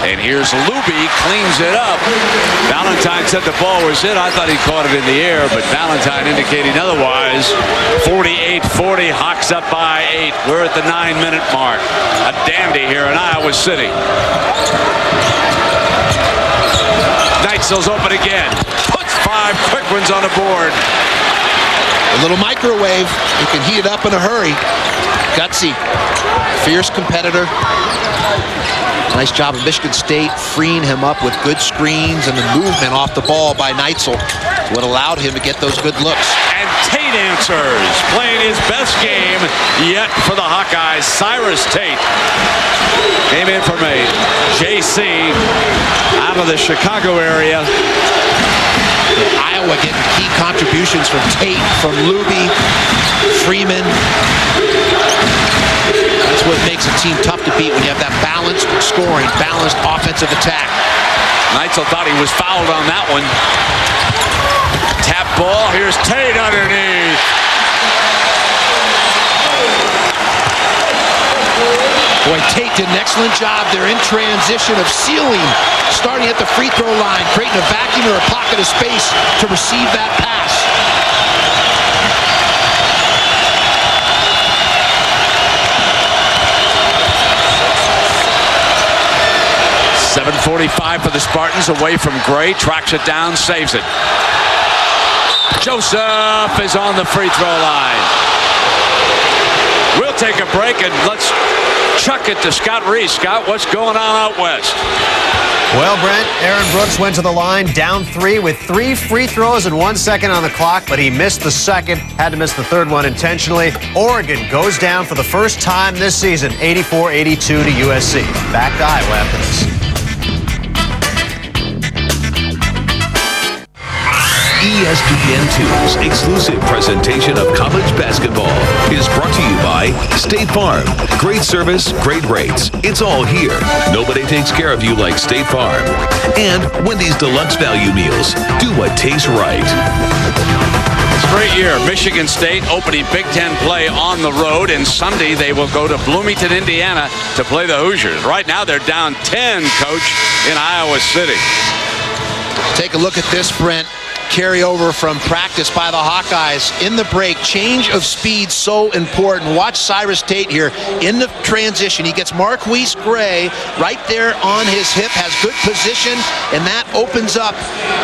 And here's Luby, cleans it up. Valentine said the ball was in. I thought he caught it in the air, but Valentine indicating otherwise. 48-40, Hawks up by 8. We're at the 9-minute mark. A dandy here in Iowa City. Neitzel's open again. Puts 5 quick ones on the board. A little microwave. You can heat it up in a hurry. Gutsy. Fierce competitor. Nice job of Michigan State freeing him up with good screens, and the movement off the ball by Neitzel is what allowed him to get those good looks. And Tate answers, playing his best game yet for the Hawkeyes. Cyrus Tate came in from a JC out of the Chicago area. Iowa getting key contributions from Tate, from Luby, Freeman. That's what makes a team tough to beat, when you have that balanced scoring, balanced offensive attack. Neitzel thought he was fouled on that one. Tap ball. Here's Tate underneath. Boy, Tate did an excellent job there in transition of sealing, starting at the free throw line, creating a vacuum or a pocket of space to receive that pass. .745 for the Spartans, away from Gray, tracks it down, saves it. Joseph is on the free throw line. We'll take a break and let's chuck it to Scott Reese. Scott, what's going on out west? Well, Brent, Aaron Brooks went to the line down 3 with 3 free throws and 1 second on the clock, but he missed the second, had to miss the third one intentionally. Oregon goes down for the first time this season, 84-82 to USC. Back to Iowa after this. ESPN2's exclusive presentation of college basketball is brought to you by State Farm. Great service, great rates. It's all here. Nobody takes care of you like State Farm. And Wendy's Deluxe Value Meals. Do what tastes right. It's a great year. Michigan State opening Big Ten play on the road, and Sunday they will go to Bloomington, Indiana to play the Hoosiers. Right now they're down 10, Coach, in Iowa City. Take a look at this, Brent. Carryover from practice by the Hawkeyes in the break. Change of speed so important. Watch Cyrus Tate here in the transition. He gets Marquise Gray right there on his hip, has good position, and that opens up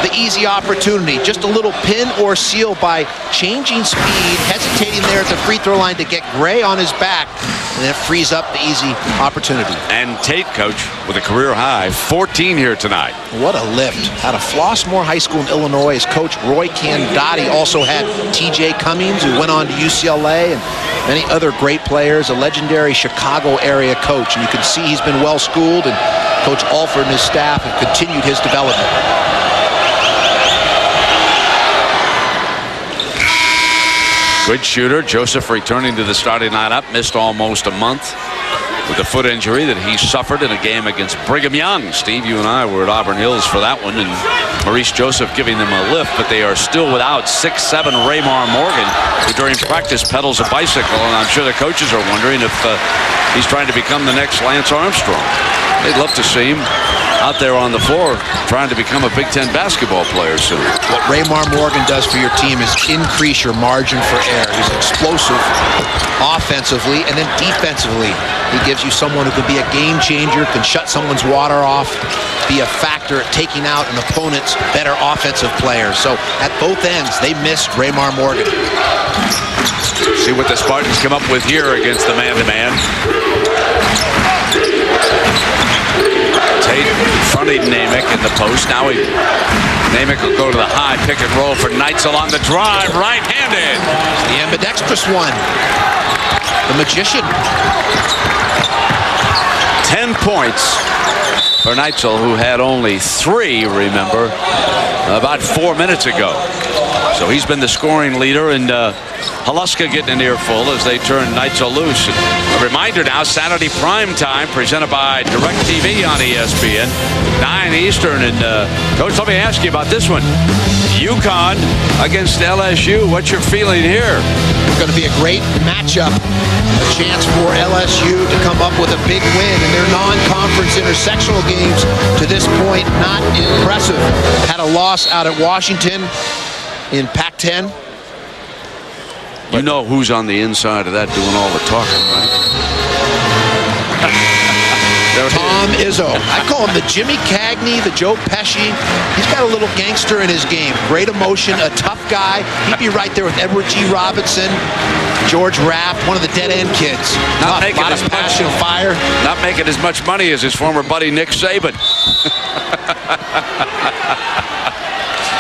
the easy opportunity. Just a little pin or seal by changing speed, hesitating there at the free throw line to get Gray on his back, and that frees up the easy opportunity. And Tate, Coach, with a career high 14 here tonight. What a lift. Out of Flossmoor High School in Illinois, his coach Roy Candotti also had TJ Cummings, who went on to UCLA, and many other great players, a legendary Chicago area coach. And you can see he's been well schooled, and Coach Alford and his staff have continued his development. Good shooter. Joseph returning to the starting lineup, missed almost a month with a foot injury that he suffered in a game against Brigham Young. Steve, you and I were at Auburn Hills for that one, and Maurice Joseph giving them a lift, but they are still without 6'7" Raymar Morgan, who during practice pedals a bicycle, and I'm sure the coaches are wondering if he's trying to become the next Lance Armstrong. They'd love to see him out there on the floor trying to become a Big Ten basketball player soon. What Raymar Morgan does for your team is increase your margin for error. He's explosive offensively, and then defensively. He gives you someone who can be a game changer, can shut someone's water off, be a factor at taking out an opponent's better offensive players. So at both ends, they missed Raymar Morgan. See what the Spartans come up with here against the man-to-man. Tate fronting Namick in the post. Now Namick will go to the high pick and roll for Neitzel on the drive, right-handed. The ambidextrous one. The magician. 10 points for Neitzel, who had only 3, remember, about 4 minutes ago. So he's been the scoring leader, and Haluska getting an earful as they turn Neitzel loose. A reminder now, Saturday prime time presented by DirecTV on ESPN, 9 Eastern. And Coach, let me ask you about this one. UConn against LSU. What's your feeling here? It's going to be a great matchup. A chance for LSU to come up with a big win in their non-conference intersectional games. To this point, not impressive. Had a loss out at Washington in Pac-10. You know who's on the inside of that doing all the talking, right? Tom Izzo. I call him the Jimmy Cagney, the Joe Pesci. He's got a little gangster in his game. Great emotion, a tough guy. He'd be right there with Edward G. Robinson. George Raft, one of the dead-end kids. Not A making lot of as much passion, fire. Not making as much money as his former buddy Nick Saban.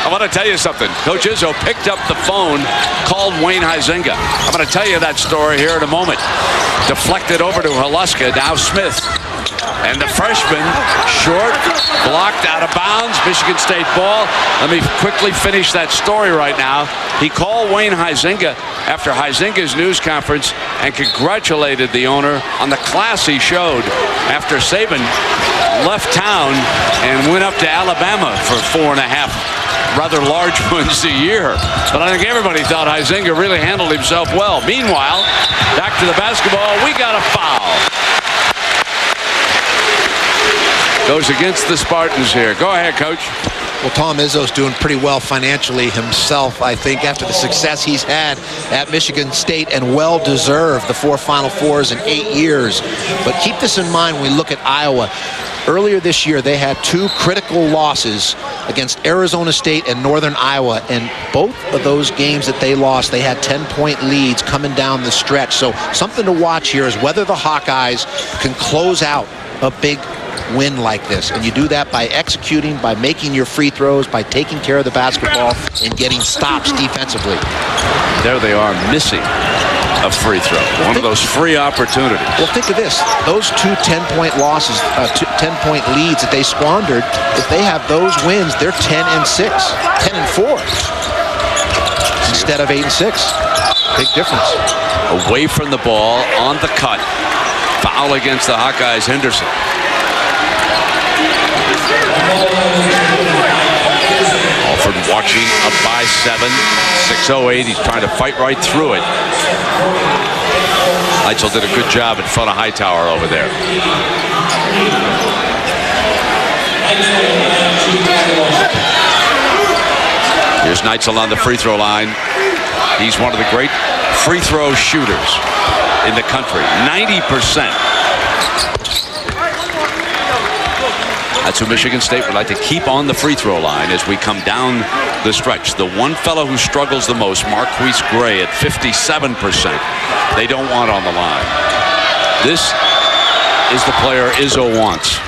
I want to tell you something. Coach Izzo picked up the phone, called Wayne Huizenga. I'm going to tell you that story here in a moment. Deflected over to Haluska, now Smith. And the freshman, short, blocked out of bounds, Michigan State ball. Let me quickly finish that story right now. He called Wayne Huizenga after Huizenga's news conference and congratulated the owner on the class he showed after Saban left town and went up to Alabama for 4.5 rather large ones a year. But I think everybody thought Huizenga really handled himself well. Meanwhile, back to the basketball, we got a foul. Goes against the Spartans here. Go ahead, Coach. Well, Tom Izzo's doing pretty well financially himself, I think, after the success he's had at Michigan State, and well-deserved the 4 Final Fours in 8 years. But keep this in mind when we look at Iowa. Earlier this year, they had 2 critical losses against Arizona State and Northern Iowa, and both of those games that they lost, they had 10-point leads coming down the stretch. So something to watch here is whether the Hawkeyes can close out a big win like this. And you do that by executing, by making your free throws, by taking care of the basketball, and getting stops defensively. There they are, missing a free throw. One of those free opportunities. Well, think of this. Those 2 10-point losses, 10-point leads that they squandered, if they have those wins, they're 10-6, 10-4 instead of 8-6. Big difference. Away from the ball, on the cut. Foul against the Hawkeyes, Henderson. Alford watching up by 7, 6:08. He's trying to fight right through it. Neitzel did a good job in front of Hightower over there. Here's Neitzel on the free throw line. He's one of the great free throw shooters in the country. 90%. That's who Michigan State would like to keep on the free throw line as we come down the stretch. The one fellow who struggles the most, Marquise Gray, at 57%. They don't want on the line. This is the player Izzo wants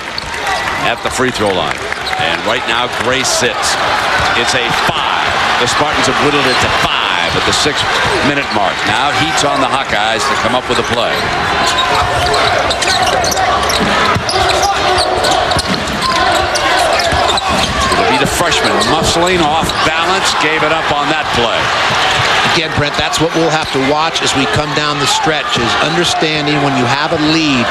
at the free throw line. And right now, Gray sits. It's a 5. The Spartans have whittled it to 5 at the 6-minute mark. Now heat's on the Hawkeyes to come up with a play. It'll be the freshman muscling off balance, gave it up on that play. Again, Brent, that's what we'll have to watch as we come down the stretch, is understanding when you have a lead,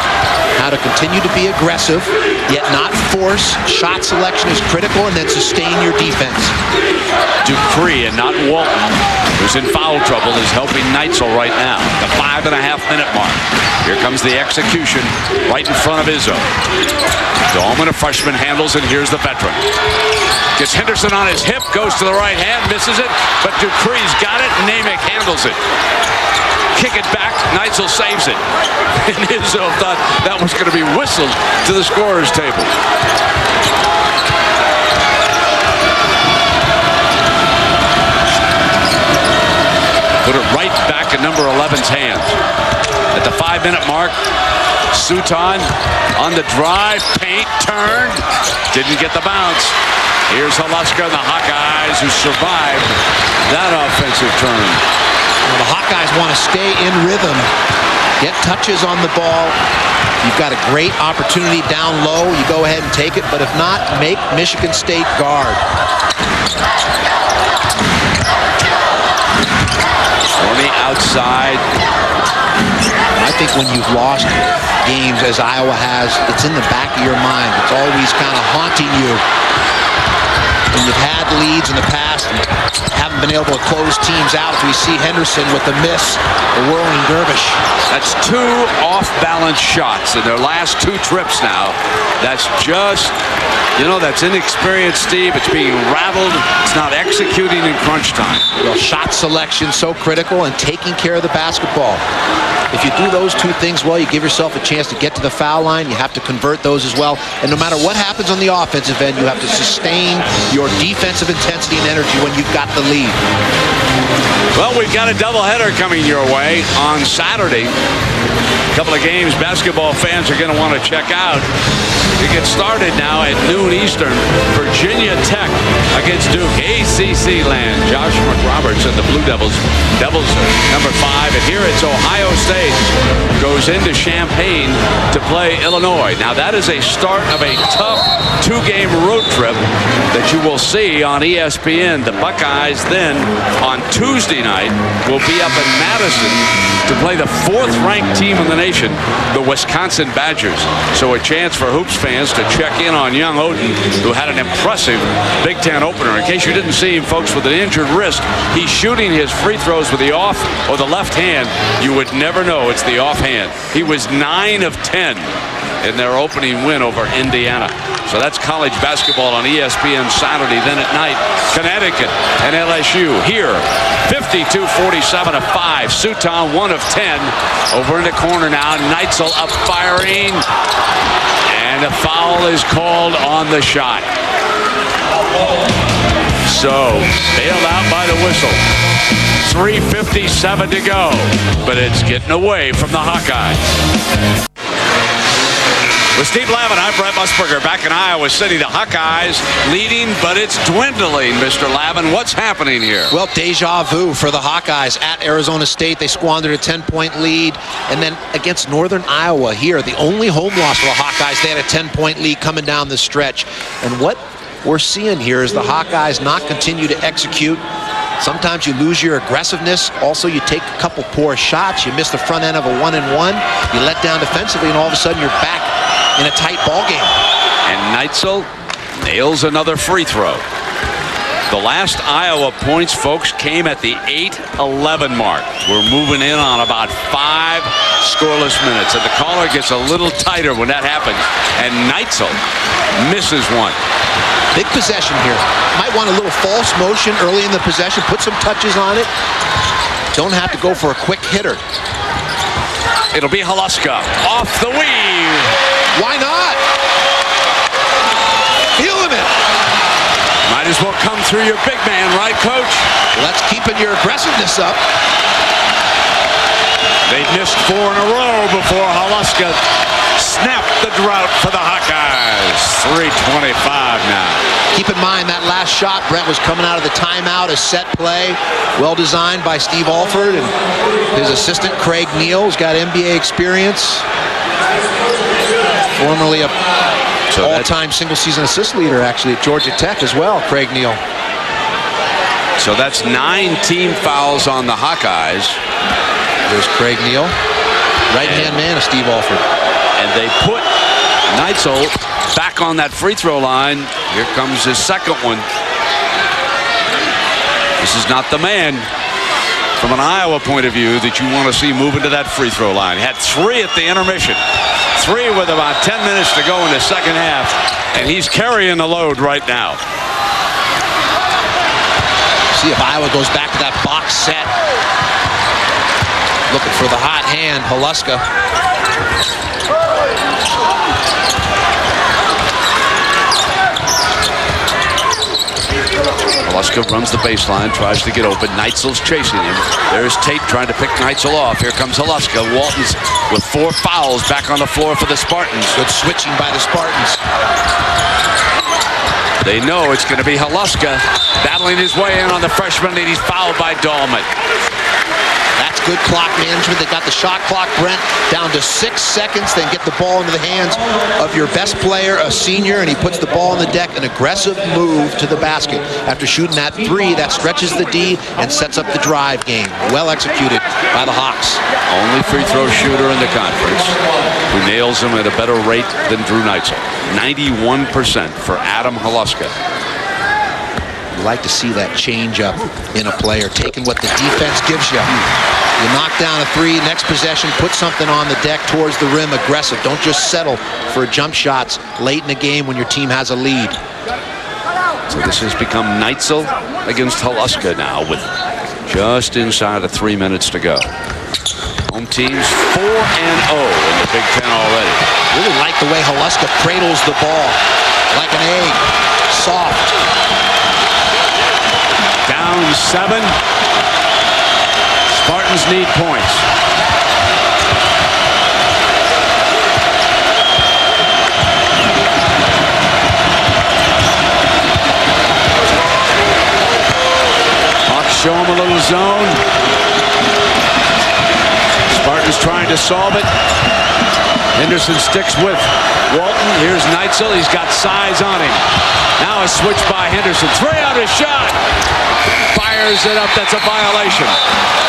how to continue to be aggressive, yet not force. Shot selection is critical, and then sustain your defense. Dupree and not Walton, who's in foul trouble, is helping Neitzel right now. The 5.5-minute mark. Here comes the execution right in front of Izzo. Dahlman, a freshman, handles it. Here's the veteran. Gets Henderson on his hip, goes to the right hand, misses it, but Dupree's got it, and Namick handles it. Kick it back, Neitzel saves it. And Izzo thought that was going to be whistled to the scorer's table. Put it right back in number 11's hands. At the 5-minute mark, Suton on the drive, paint, turned, didn't get the bounce. Here's Haluska and the Hawkeyes, who survived that offensive turn. Well, the Hawkeyes want to stay in rhythm, get touches on the ball. You've got a great opportunity down low. You go ahead and take it, but if not, make Michigan State guard. Stormy outside. I think when you've lost games, as Iowa has, it's in the back of your mind. It's always kind of haunting you. When you've had leads in the past and haven't been able to close teams out, as we see Henderson with the miss, the whirling dervish. That's 2 off-balance shots in their last 2 trips now. That's just, that's inexperienced, Steve. It's being rattled. It's not executing in crunch time. Well, shot selection so critical, and taking care of the basketball. If you do those 2 things well, you give yourself a chance to get to the foul line. You have to convert those as well. And no matter what happens on the offensive end, you have to sustain your defensive intensity and energy when you've got the lead. Well, we've got a doubleheader coming your way on Saturday. A couple of games basketball fans are going to want to check out. We get started now at noon Eastern. Virginia Tech against Duke. ACC land. Josh McRoberts and the Blue Devils. Devils are number 5. And here it's Ohio State goes into Champaign to play Illinois. Now that is a start of a tough 2-game road trip that you will see on ESPN. The Buckeyes then on Tuesday night will be up in Madison to play the 4th-ranked team in the nation, the Wisconsin Badgers. So a chance for Hoops fans to check in on young Oden, who had an impressive Big Ten opener. In case you didn't see him, folks, with an injured wrist, he's shooting his free throws with the off or the left hand. You would never know it's the off hand. He was 9 of 10 in their opening win over Indiana. So that's college basketball on ESPN Saturday. Then at night, Connecticut and LSU here. 52-47 of 5. Suton 1 of 10. Over in the corner now. Neitzel up firing. And a foul is called on the shot. So bailed out by the whistle. 3:57 to go. But it's getting away from the Hawkeyes. With Steve Lavin, I'm Brett Musburger back in Iowa City. The Hawkeyes leading, but it's dwindling, Mr. Lavin. What's happening here? Well, deja vu for the Hawkeyes at Arizona State. They squandered a 10-point lead. And then against Northern Iowa here, the only home loss for the Hawkeyes, they had a 10-point lead coming down the stretch. And what we're seeing here is the Hawkeyes not continue to execute. Sometimes you lose your aggressiveness. Also, you take a couple poor shots. You miss the front end of a 1-and-1. You let down defensively, and all of a sudden you're back in a tight ball game. And Neitzel nails another free throw. The last Iowa points, folks, came at the 8-11 mark. We're moving in on about 5 scoreless minutes, and the caller gets a little tighter when that happens. And Neitzel misses one. Big possession here. Might want a little false motion early in the possession. Put some touches on it. Don't have to go for a quick hitter. It'll be Haluska off the weave. Why not? Feeling it. Might as well come through your big man, right, Coach? Well, that's keeping your aggressiveness up. They missed 4 in a row before Haluska snapped the drought for the Hawkeyes. 3:25 now. Keep in mind that last shot, Brent, was coming out of the timeout, a set play, well designed by Steve Alford, and his assistant Craig Neal's got NBA experience. Formerly a all-time single-season assist leader, actually, at Georgia Tech as well, Craig Neal. So that's 9 team fouls on the Hawkeyes. There's Craig Neal, right-hand man of Steve Alford. And they put Neitzel back on that free throw line. Here comes his second one. This is not the man, from an Iowa point of view, that you want to see moving to that free throw line. Had 3 at the intermission. 3 with about 10 minutes to go in the second half. And he's carrying the load right now. See if Iowa goes back to that box set. Looking for the hot hand, Haluska. Haluska runs the baseline, tries to get open. Neitzel's chasing him. There's Tate trying to pick Neitzel off. Here comes Haluska. Walton's with 4 fouls back on the floor for the Spartans. Good switching by the Spartans. They know it's going to be Haluska battling his way in on the freshman, and he's fouled by Dahlman. That's good clock management. They got the shot clock, Brent, down to 6 seconds. Then get the ball into the hands of your best player, a senior, and he puts the ball on the deck. An aggressive move to the basket. After shooting that 3, that stretches the D and sets up the drive game. Well executed by the Hawks. Only free throw shooter in the conference who nails them at a better rate than Drew Neitzel. 91% for Adam Haluska. You like to see that change up in a player, taking what the defense gives you. You knock down a 3, next possession, put something on the deck towards the rim, aggressive. Don't just settle for jump shots late in the game when your team has a lead. So this has become Neitzel against Haluska now with just inside of 3 minutes to go. Home teams 4-0 in the Big Ten already. Really like the way Haluska cradles the ball like an egg, soft. Down 7. Spartans need points. Hawks show him a little zone. Spartans trying to solve it. Henderson sticks with Walton. Here's Neitzel. He's got size on him. Now a switch by Henderson. 3-out shot. Fires it up. That's a violation.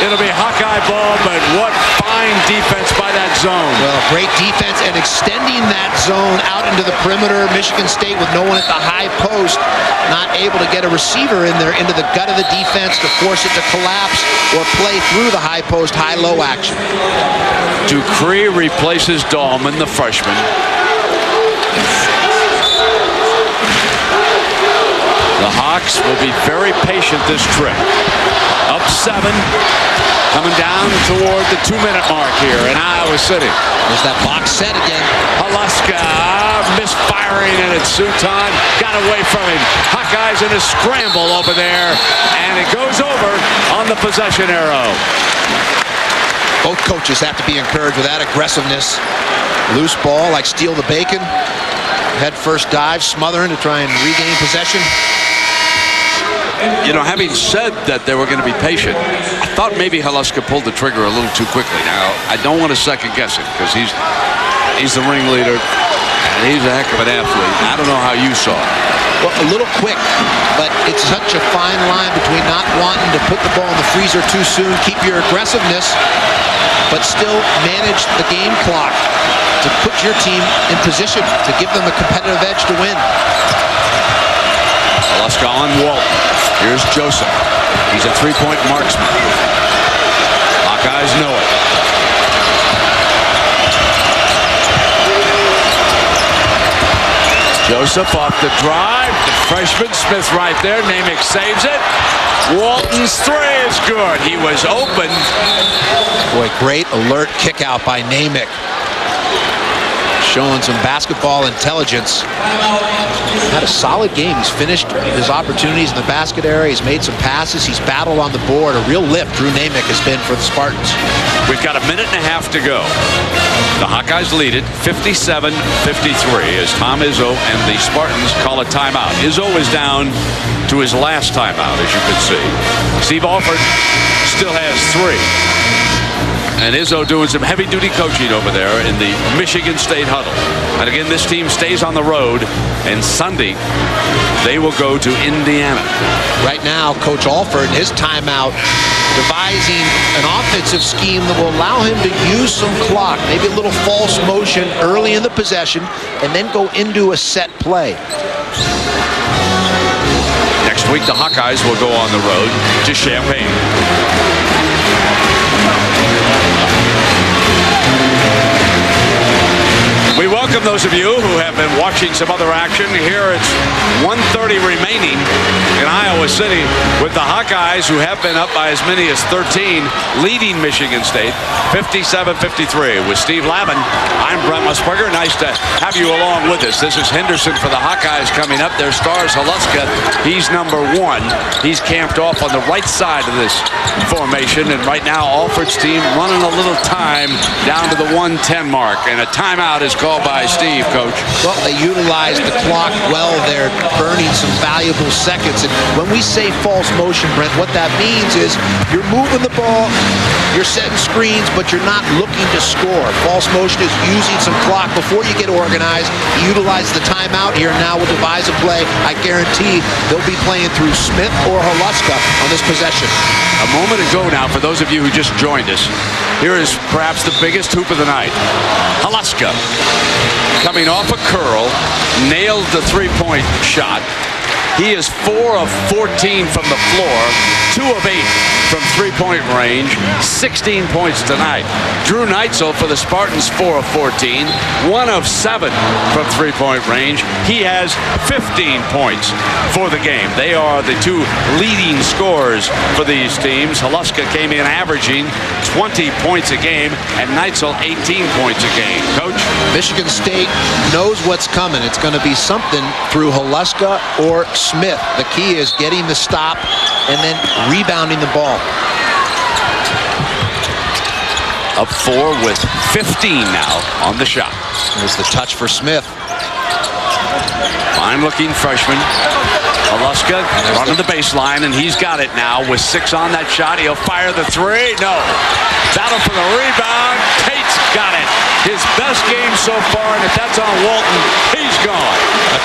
It'll be Hawkeye ball, but what fine defense by that zone. Well, great defense and extending that zone out into the perimeter. Michigan State with no one at the high post, not able to get a receiver in there into the gut of the defense to force it to collapse or play through the high post, high-low action. Dupree replaces Dahlman, the freshman. The Hawks will be very patient this trip. Up 7, coming down toward the 2-minute mark here in Iowa City. There's that box set again. Halaska misfiring, and it's Suton. Got away from him. Hawkeyes in a scramble over there, and it goes over on the possession arrow. Both coaches have to be encouraged with that aggressiveness. Loose ball, like steal the bacon. Head first dive, smothering to try and regain possession. You know, having said that they were going to be patient, I thought maybe Halaska pulled the trigger a little too quickly. Now, I don't want to second guess it because he's the ringleader and he's a heck of an athlete. I don't know how you saw it. Well, a little quick, but it's such a fine line between not wanting to put the ball in the freezer too soon, keep your aggressiveness, but still manage the game clock to put your team in position to give them a competitive edge to win. Halaska on Walton. Here's Joseph. He's a three-point marksman. Hawkeyes know it. Joseph off the drive. The freshman Smith right there. Namick saves it. Walton's three is good. He was open. Boy, great alert kick out by Namick. Showing some basketball intelligence. Had a solid game. He's finished his opportunities in the basket area. He's made some passes. He's battled on the board. A real lift Drew Namick has been for the Spartans. We've got 1.5 minutes to go. The Hawkeyes lead it 57-53 as Tom Izzo and the Spartans call a timeout. Izzo is down to his last timeout, as you can see. Steve Alford still has 3. And Izzo doing some heavy-duty coaching over there in the Michigan State huddle. And again, this team stays on the road, and Sunday they will go to Indiana. Right now, Coach Alford, in his timeout, devising an offensive scheme that will allow him to use some clock, maybe a little false motion early in the possession, and then go into a set play. Next week, the Hawkeyes will go on the road to Champaign. We welcome those of you who have been watching some other action. Here it's 1:30 remaining in Iowa City with the Hawkeyes, who have been up by as many as 13, leading Michigan State 57-53. With Steve Lavin, I'm Brent Musburger. Nice to have you along with us. This is Henderson for the Hawkeyes coming up. Their stars Halaska. He's number 1. He's camped off on the right side of this formation, and right now Alford's team running a little time down to the 1:10 mark, and a timeout is called by Steve, Coach. Well, they utilized the clock well. They're burning some valuable seconds. And when we say false motion, Brent, what that means is you're moving the ball, you're setting screens, but you're not looking to score. False motion is using some clock before you get organized. You utilize the timeout here, and now we'll devise a play. I guarantee they'll be playing through Smith or Halaska on this possession. A moment ago now, for those of you who just joined us, here is perhaps the biggest hoop of the night. Halaska, coming off a curl, nailed the three-point shot. He is 4 of 14 from the floor, 2 of 8 from three-point range, 16 points tonight. Drew Neitzel for the Spartans, 4 of 14, 1 of 7 from three-point range. He has 15 points for the game. They are the 2 leading scorers for these teams. Halaska came in averaging 20 points a game, and Neitzel 18 points a game. Coach? Michigan State knows what's coming. It's going to be something through Halaska or Smith. The key is getting the stop and then rebounding the ball. up 4 with 15 now on the shot. There's the touch for Smith. Fine-looking freshman. Holuska running the baseline, and he's got it now with 6 on that shot. He'll fire the 3. No. Battle for the rebound. Tate's got it. His best game so far, and if that's on Walton, he's gone.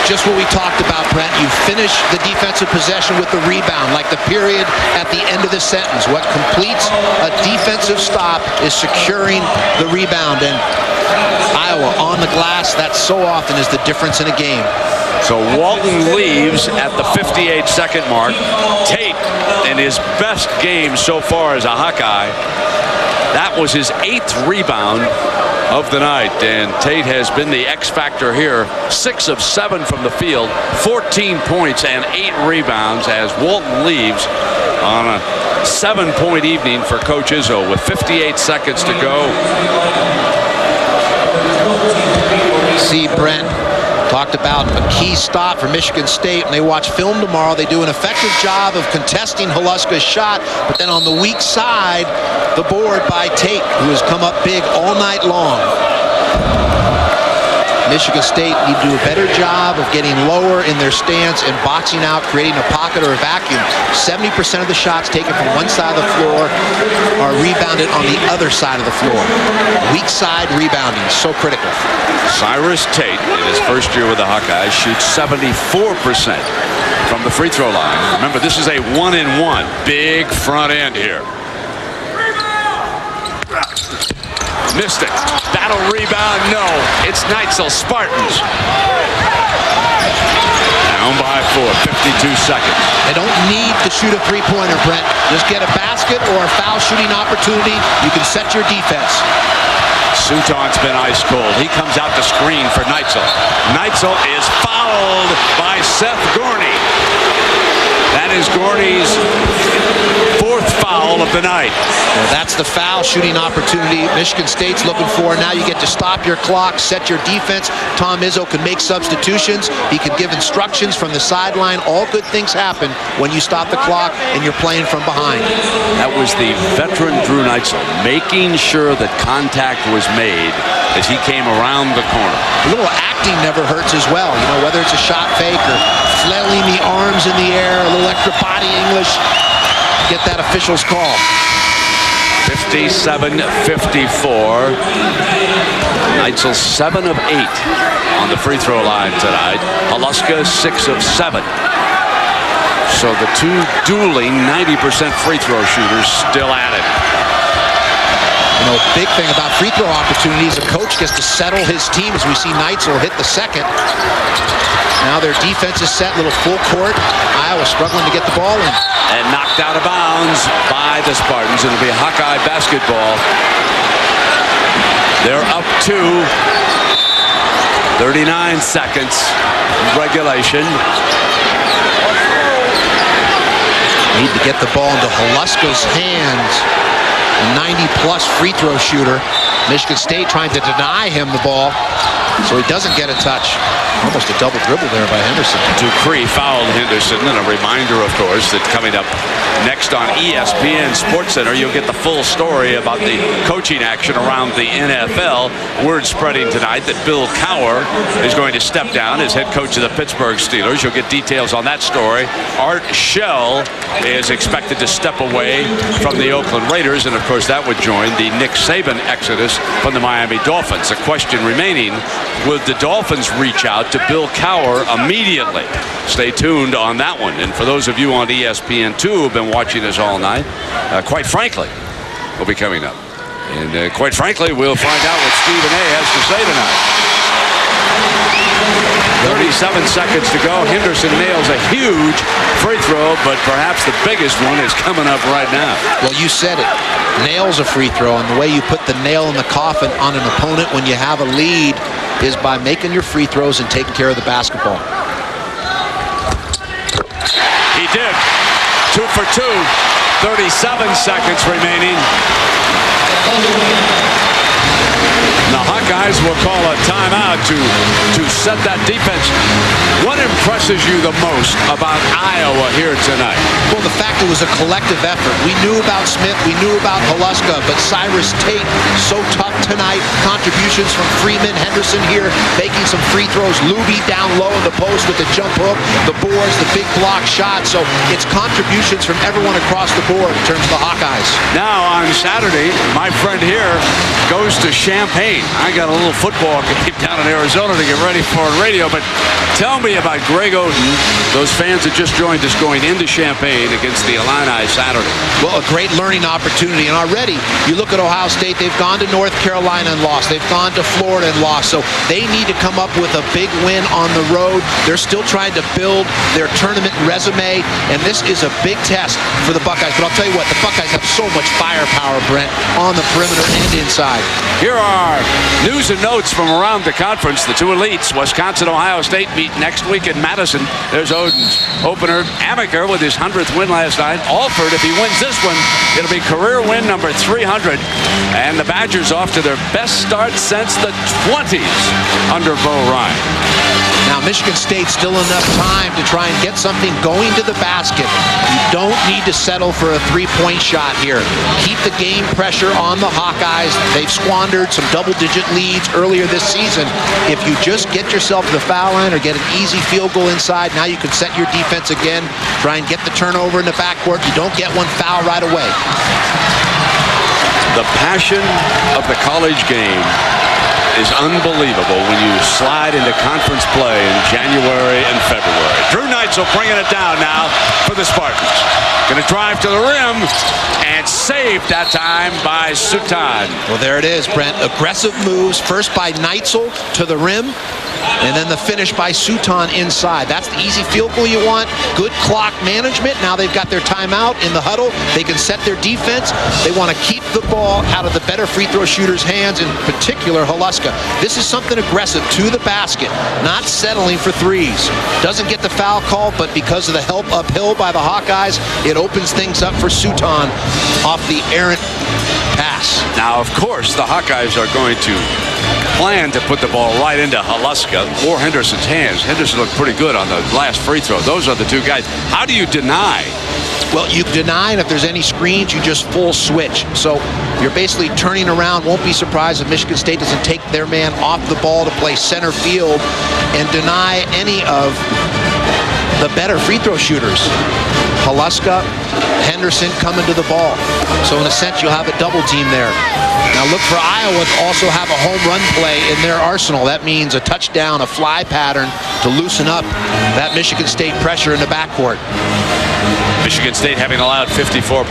Just what we talked about, Brent. You finish the defensive possession with the rebound, like the period at the end of the sentence. What completes a defensive stop is securing the rebound, and Iowa on the glass, that so often is the difference in a game. So Walton leaves at the 58-second mark. Tate, in his best game so far as a Hawkeye, that was his 8th rebound of the night, and Tate has been the X factor here. 6 of 7 from the field, 14 points and 8 rebounds as Walton leaves on a 7-point evening for Coach Izzo with 58 seconds to go. See, Brent talked about a key stop for Michigan State. When they watch film tomorrow, they do an effective job of contesting Holuska's shot, but then on the weak side, the board by Tate, who has come up big all night long. Michigan State need to do a better job of getting lower in their stance and boxing out, creating a pocket or a vacuum. 70% of the shots taken from one side of the floor are rebounded on the other side of the floor. Weak side rebounding, so critical. Cyrus Tate, in his first year with the Hawkeyes, shoots 74% from the free throw line. Remember, this is a 1-and-1. Big front end here. Missed it. Battle rebound, no. It's Neitzel Spartans. Down by 4, 52 seconds. They don't need to shoot a three-pointer, Brent. Just get a basket or a foul shooting opportunity. You can set your defense. Suton's been ice cold. He comes out to screen for Neitzel. Neitzel is fouled by Seth Gorney. That is Gorney's 4th foul of the night. Well, that's the foul shooting opportunity Michigan State's looking for. Now you get to stop your clock, set your defense. Tom Izzo can make substitutions. He can give instructions from the sideline. All good things happen when you stop the clock and you're playing from behind. That was the veteran Drew Neitzel making sure that contact was made as he came around the corner. A little acting never hurts as well. You know, whether it's a shot fake or flailing the arms in the air, a little extra body English. Get that official's call. 57-54. Neitzel 7 of 8 on the free throw line tonight. Holuska 6 of 7. So the two dueling 90% free throw shooters still at it. You know, big thing about free throw opportunities, a coach gets to settle his team as we see Neitzel hit the second. Now their defense is set, little full court. Iowa struggling to get the ball in. And knocked out of bounds by the Spartans. It'll be Hawkeye basketball. They're up 2. 39 seconds regulation. Need to get the ball into Holuska's hands. A 90-plus free throw shooter. Michigan State trying to deny him the ball so he doesn't get a touch. Almost a double dribble there by Henderson. Dupree fouled Henderson, and a reminder, of course, that coming up next on ESPN SportsCenter, you'll get the full story about the coaching action around the NFL. Word spreading tonight that Bill Cowher is going to step down as head coach of the Pittsburgh Steelers. You'll get details on that story. Art Shell is expected to step away from the Oakland Raiders, and of course that would join the Nick Saban exodus from the Miami Dolphins. The question remaining, would the Dolphins reach out to Bill Cowher immediately? Stay tuned on that one. And for those of you on ESPN2 who've been watching us all night, quite frankly, will be coming up. And quite frankly, we'll find out what Stephen A. has to say tonight. 37 seconds to go. Henderson nails a huge free throw, but perhaps the biggest one is coming up right now. Well, you said it. Nails a free throw, and the way you put the nail in the coffin on an opponent when you have a lead is by making your free throws and taking care of the basketball. He did. 2 for 2. 37 seconds remaining. The Hawkeyes will call a timeout to set that defense. What impresses you the most about Iowa here tonight? Well, the fact it was a collective effort. We knew about Smith, we knew about Holuska, but Cyrus Tate, so tough tonight. Contributions from Freeman, Henderson here, making some free throws. Luby down low in the post with the jump hook, the boards, the big block shot. So it's contributions from everyone across the board in terms of the Hawkeyes. Now on Saturday, my friend here goes to Champaign. I got a little football game down in Arizona to get ready for radio, but tell me about Greg Oden, those fans that just joined us going into Champaign against the Illini Saturday. Well, a great learning opportunity. And already, you look at Ohio State, they've gone to North Carolina and lost. They've gone to Florida and lost. So they need to come up with a big win on the road. They're still trying to build their tournament resume, and this is a big test for the Buckeyes. But I'll tell you what, the Buckeyes have so much firepower, Brent, on the perimeter and inside. Here are news and notes from around the conference. The two elites, Wisconsin, Ohio State, meet next week in Madison. There's Oden's opener. Amaker with his 100th win last night. Alford, if he wins this one, it'll be career win number 300. And the Badgers off to their best start since the 20s under Bo Ryan. Now, Michigan State still enough time to try and get something going to the basket. You don't need to settle for a three-point shot here. Keep the game pressure on the Hawkeyes. They've squandered some double-digit leads earlier this season. If you just get yourself to the foul line or get an easy field goal inside, now you can set your defense again, try and get the turnover in the backcourt. You don't get one foul right away. The passion of the college game is unbelievable when you slide into conference play in January and February. Drew Neitzel bringing it down now for the Spartans. Going to drive to the rim and saved that time by Sutan. Well, there it is, Brent. Aggressive moves, first by Neitzel to the rim, and then the finish by Sutan inside. That's the easy field goal you want. Good clock management. Now they've got their timeout in the huddle. They can set their defense. They want to keep the ball out of the better free throw shooters' hands, in particular Holuska. This is something aggressive to the basket, not settling for threes. Doesn't get the foul call, but because of the help uphill by the Hawkeyes, it opens things up for Sutan off the errant pass. Now, of course, the Hawkeyes are going to plan to put the ball right into Holuska or Henderson's hands. Henderson looked pretty good on the last free throw. Those are the two guys. How do you deny? Well, you deny, and if there's any screens, you just full switch. So you're basically turning around. Won't be surprised if Michigan State doesn't take their man off the ball to play center field and deny any of the better free throw shooters. Holuska, Henderson coming to the ball. So in a sense, you'll have a double team there. Now look for Iowa to also have a home run play in their arsenal. That means a touchdown, a fly pattern to loosen up that Michigan State pressure in the backcourt. Michigan State having allowed 54.9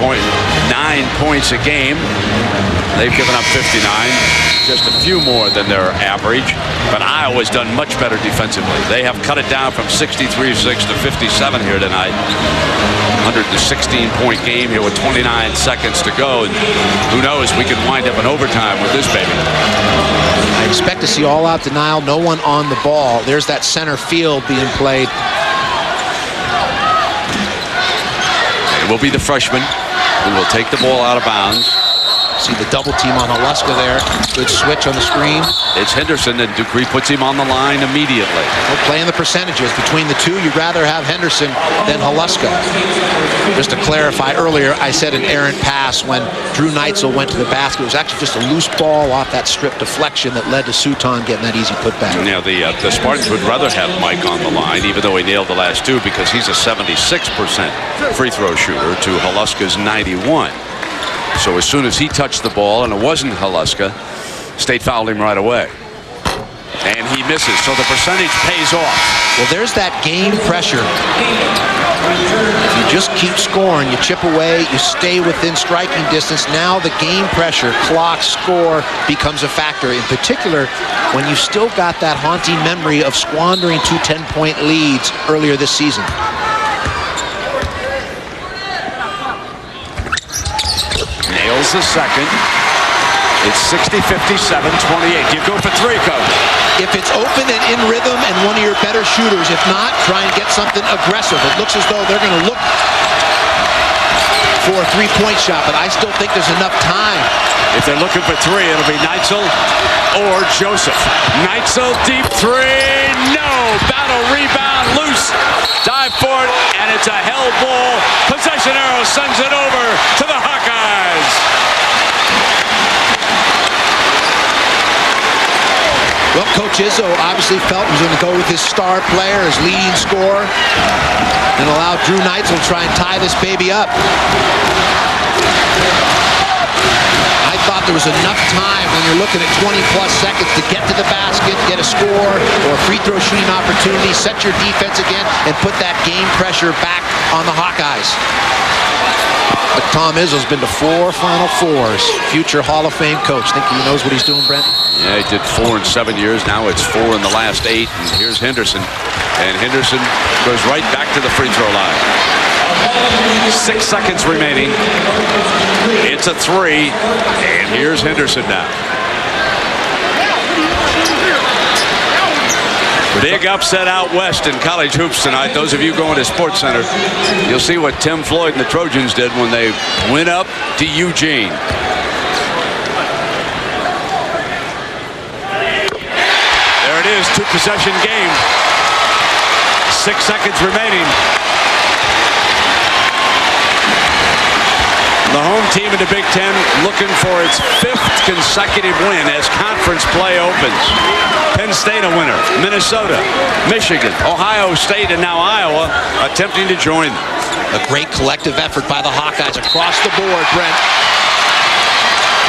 points a game. They've given up 59, just a few more than their average. But Iowa's done much better defensively. They have cut it down from 63-6 to 57 here tonight. 116-point game here with 29 seconds to go. And who knows, we could wind up in overtime with this baby. I expect to see all-out denial, no one on the ball. There's that center field being played. It will be the freshman who will take the ball out of bounds. See the double team on Holuska there. Good switch on the screen. It's Henderson, and Dupree puts him on the line immediately. Well, playing the percentages between the two, you'd rather have Henderson than Holuska. Just to clarify, earlier I said an errant pass when Drew Neitzel went to the basket. It was actually just a loose ball off that strip deflection that led to Sutan getting that easy putback. Now the Spartans would rather have Mike on the line, even though he nailed the last two, because he's a 76% free throw shooter to Holuska's 91. So as soon as he touched the ball, and it wasn't Holuska, State fouled him right away. And he misses, so the percentage pays off. Well, there's that game pressure. If you just keep scoring, you chip away, you stay within striking distance. Now the game pressure, clock, score becomes a factor. In particular, when you still got that haunting memory of squandering two 10-point leads earlier this season. Nails the second. It's 60-57, 28. You go for three, Coach. If it's open and in rhythm and one of your better shooters, if not, try and get something aggressive. It looks as though they're going to look for a three-point shot, but I still think there's enough time. If they're looking for three, it'll be Neitzel or Joseph. Neitzel, deep three. No. Battle rebound. sends it over to the Hawkeyes. Well, Coach Izzo obviously felt he was going to go with his star player, his leading scorer, and allow Drew Neitzel to try and tie this baby up. I thought there was enough time when you're looking at 20-plus seconds to get to the basket, get a score, or a free throw shooting opportunity, set your defense again, and put that game pressure back on the Hawkeyes. But Tom Izzo's been to 4 Final Fours. Future Hall of Fame coach. Think he knows what he's doing, Brent? Yeah, he did 4 in 7 years. Now it's 4 in the last 8. And here's Henderson. And Henderson goes right back to the free throw line. 6 seconds remaining. It's a 3. And here's Henderson now. Big upset out west in college hoops tonight. Those of you going to Sports Center, you'll see what Tim Floyd and the Trojans did when they went up to Eugene. There it is, 2-possession game. 6 seconds remaining. The home team in the Big Ten looking for its 5th consecutive win as conference play opens. Penn State a winner, Minnesota, Michigan, Ohio State, and now Iowa attempting to join them. A great collective effort by the Hawkeyes across the board, Brent.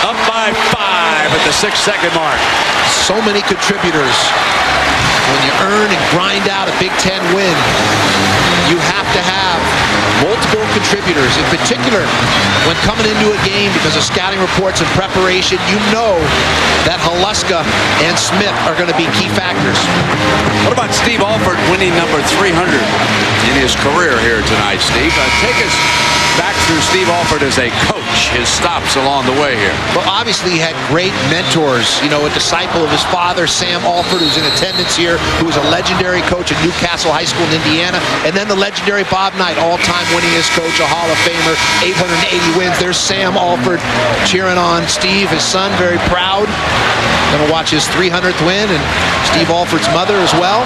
Up by 5 at the 6-second mark. So many contributors. When you earn and grind out a Big Ten win, you have to have multiple contributors. In particular, when coming into a game because of scouting reports and preparation, you know that Haluska and Smith are going to be key factors. What about Steve Alford winning number 300 in his career here tonight, Steve? Take us back through Steve Alford as a coach, his stops along the way here. Well, obviously he had great mentors. You know, a disciple of his father, Sam Alford, who's in attendance here, who was a legendary coach at Newcastle High School in Indiana, and then the legendary Bob Knight, all-time winningest coach, a Hall of Famer, 880 wins. There's Sam Alford cheering on Steve, his son, very proud. Gonna watch his 300th win, and Steve Alford's mother as well.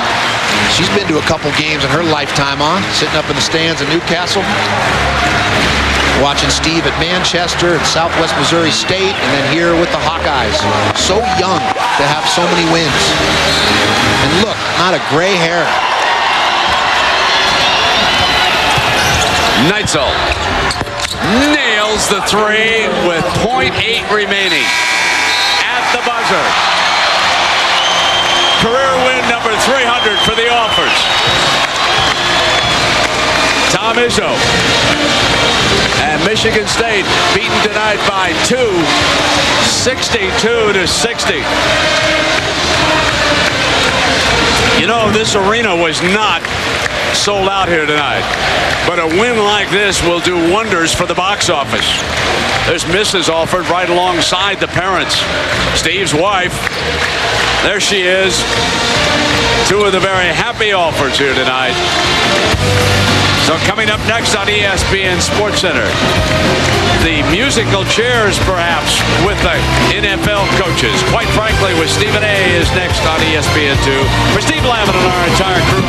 She's been to a couple games in her lifetime, sitting up in the stands in Newcastle. Watching Steve at Manchester and Southwest Missouri State, and then here with the Hawkeyes. So young to have so many wins. And look, not a gray hair. Neitzel nails the 3 with .8 remaining at the buzzer. Career win number 300 for the Offers. Tom Izzo. And Michigan State beaten tonight by 2, 62-60. You know, this arena was not sold out here tonight, but a win like this will do wonders for the box office. There's Mrs. Alford right alongside the parents. Steve's wife, there she is. 2 of the very happy Alfords here tonight. So coming up next on ESPN Sports Center, the musical chairs perhaps with the NFL coaches. Quite frankly, with Stephen A. is next on ESPN2. For Steve Lavin and our entire crew,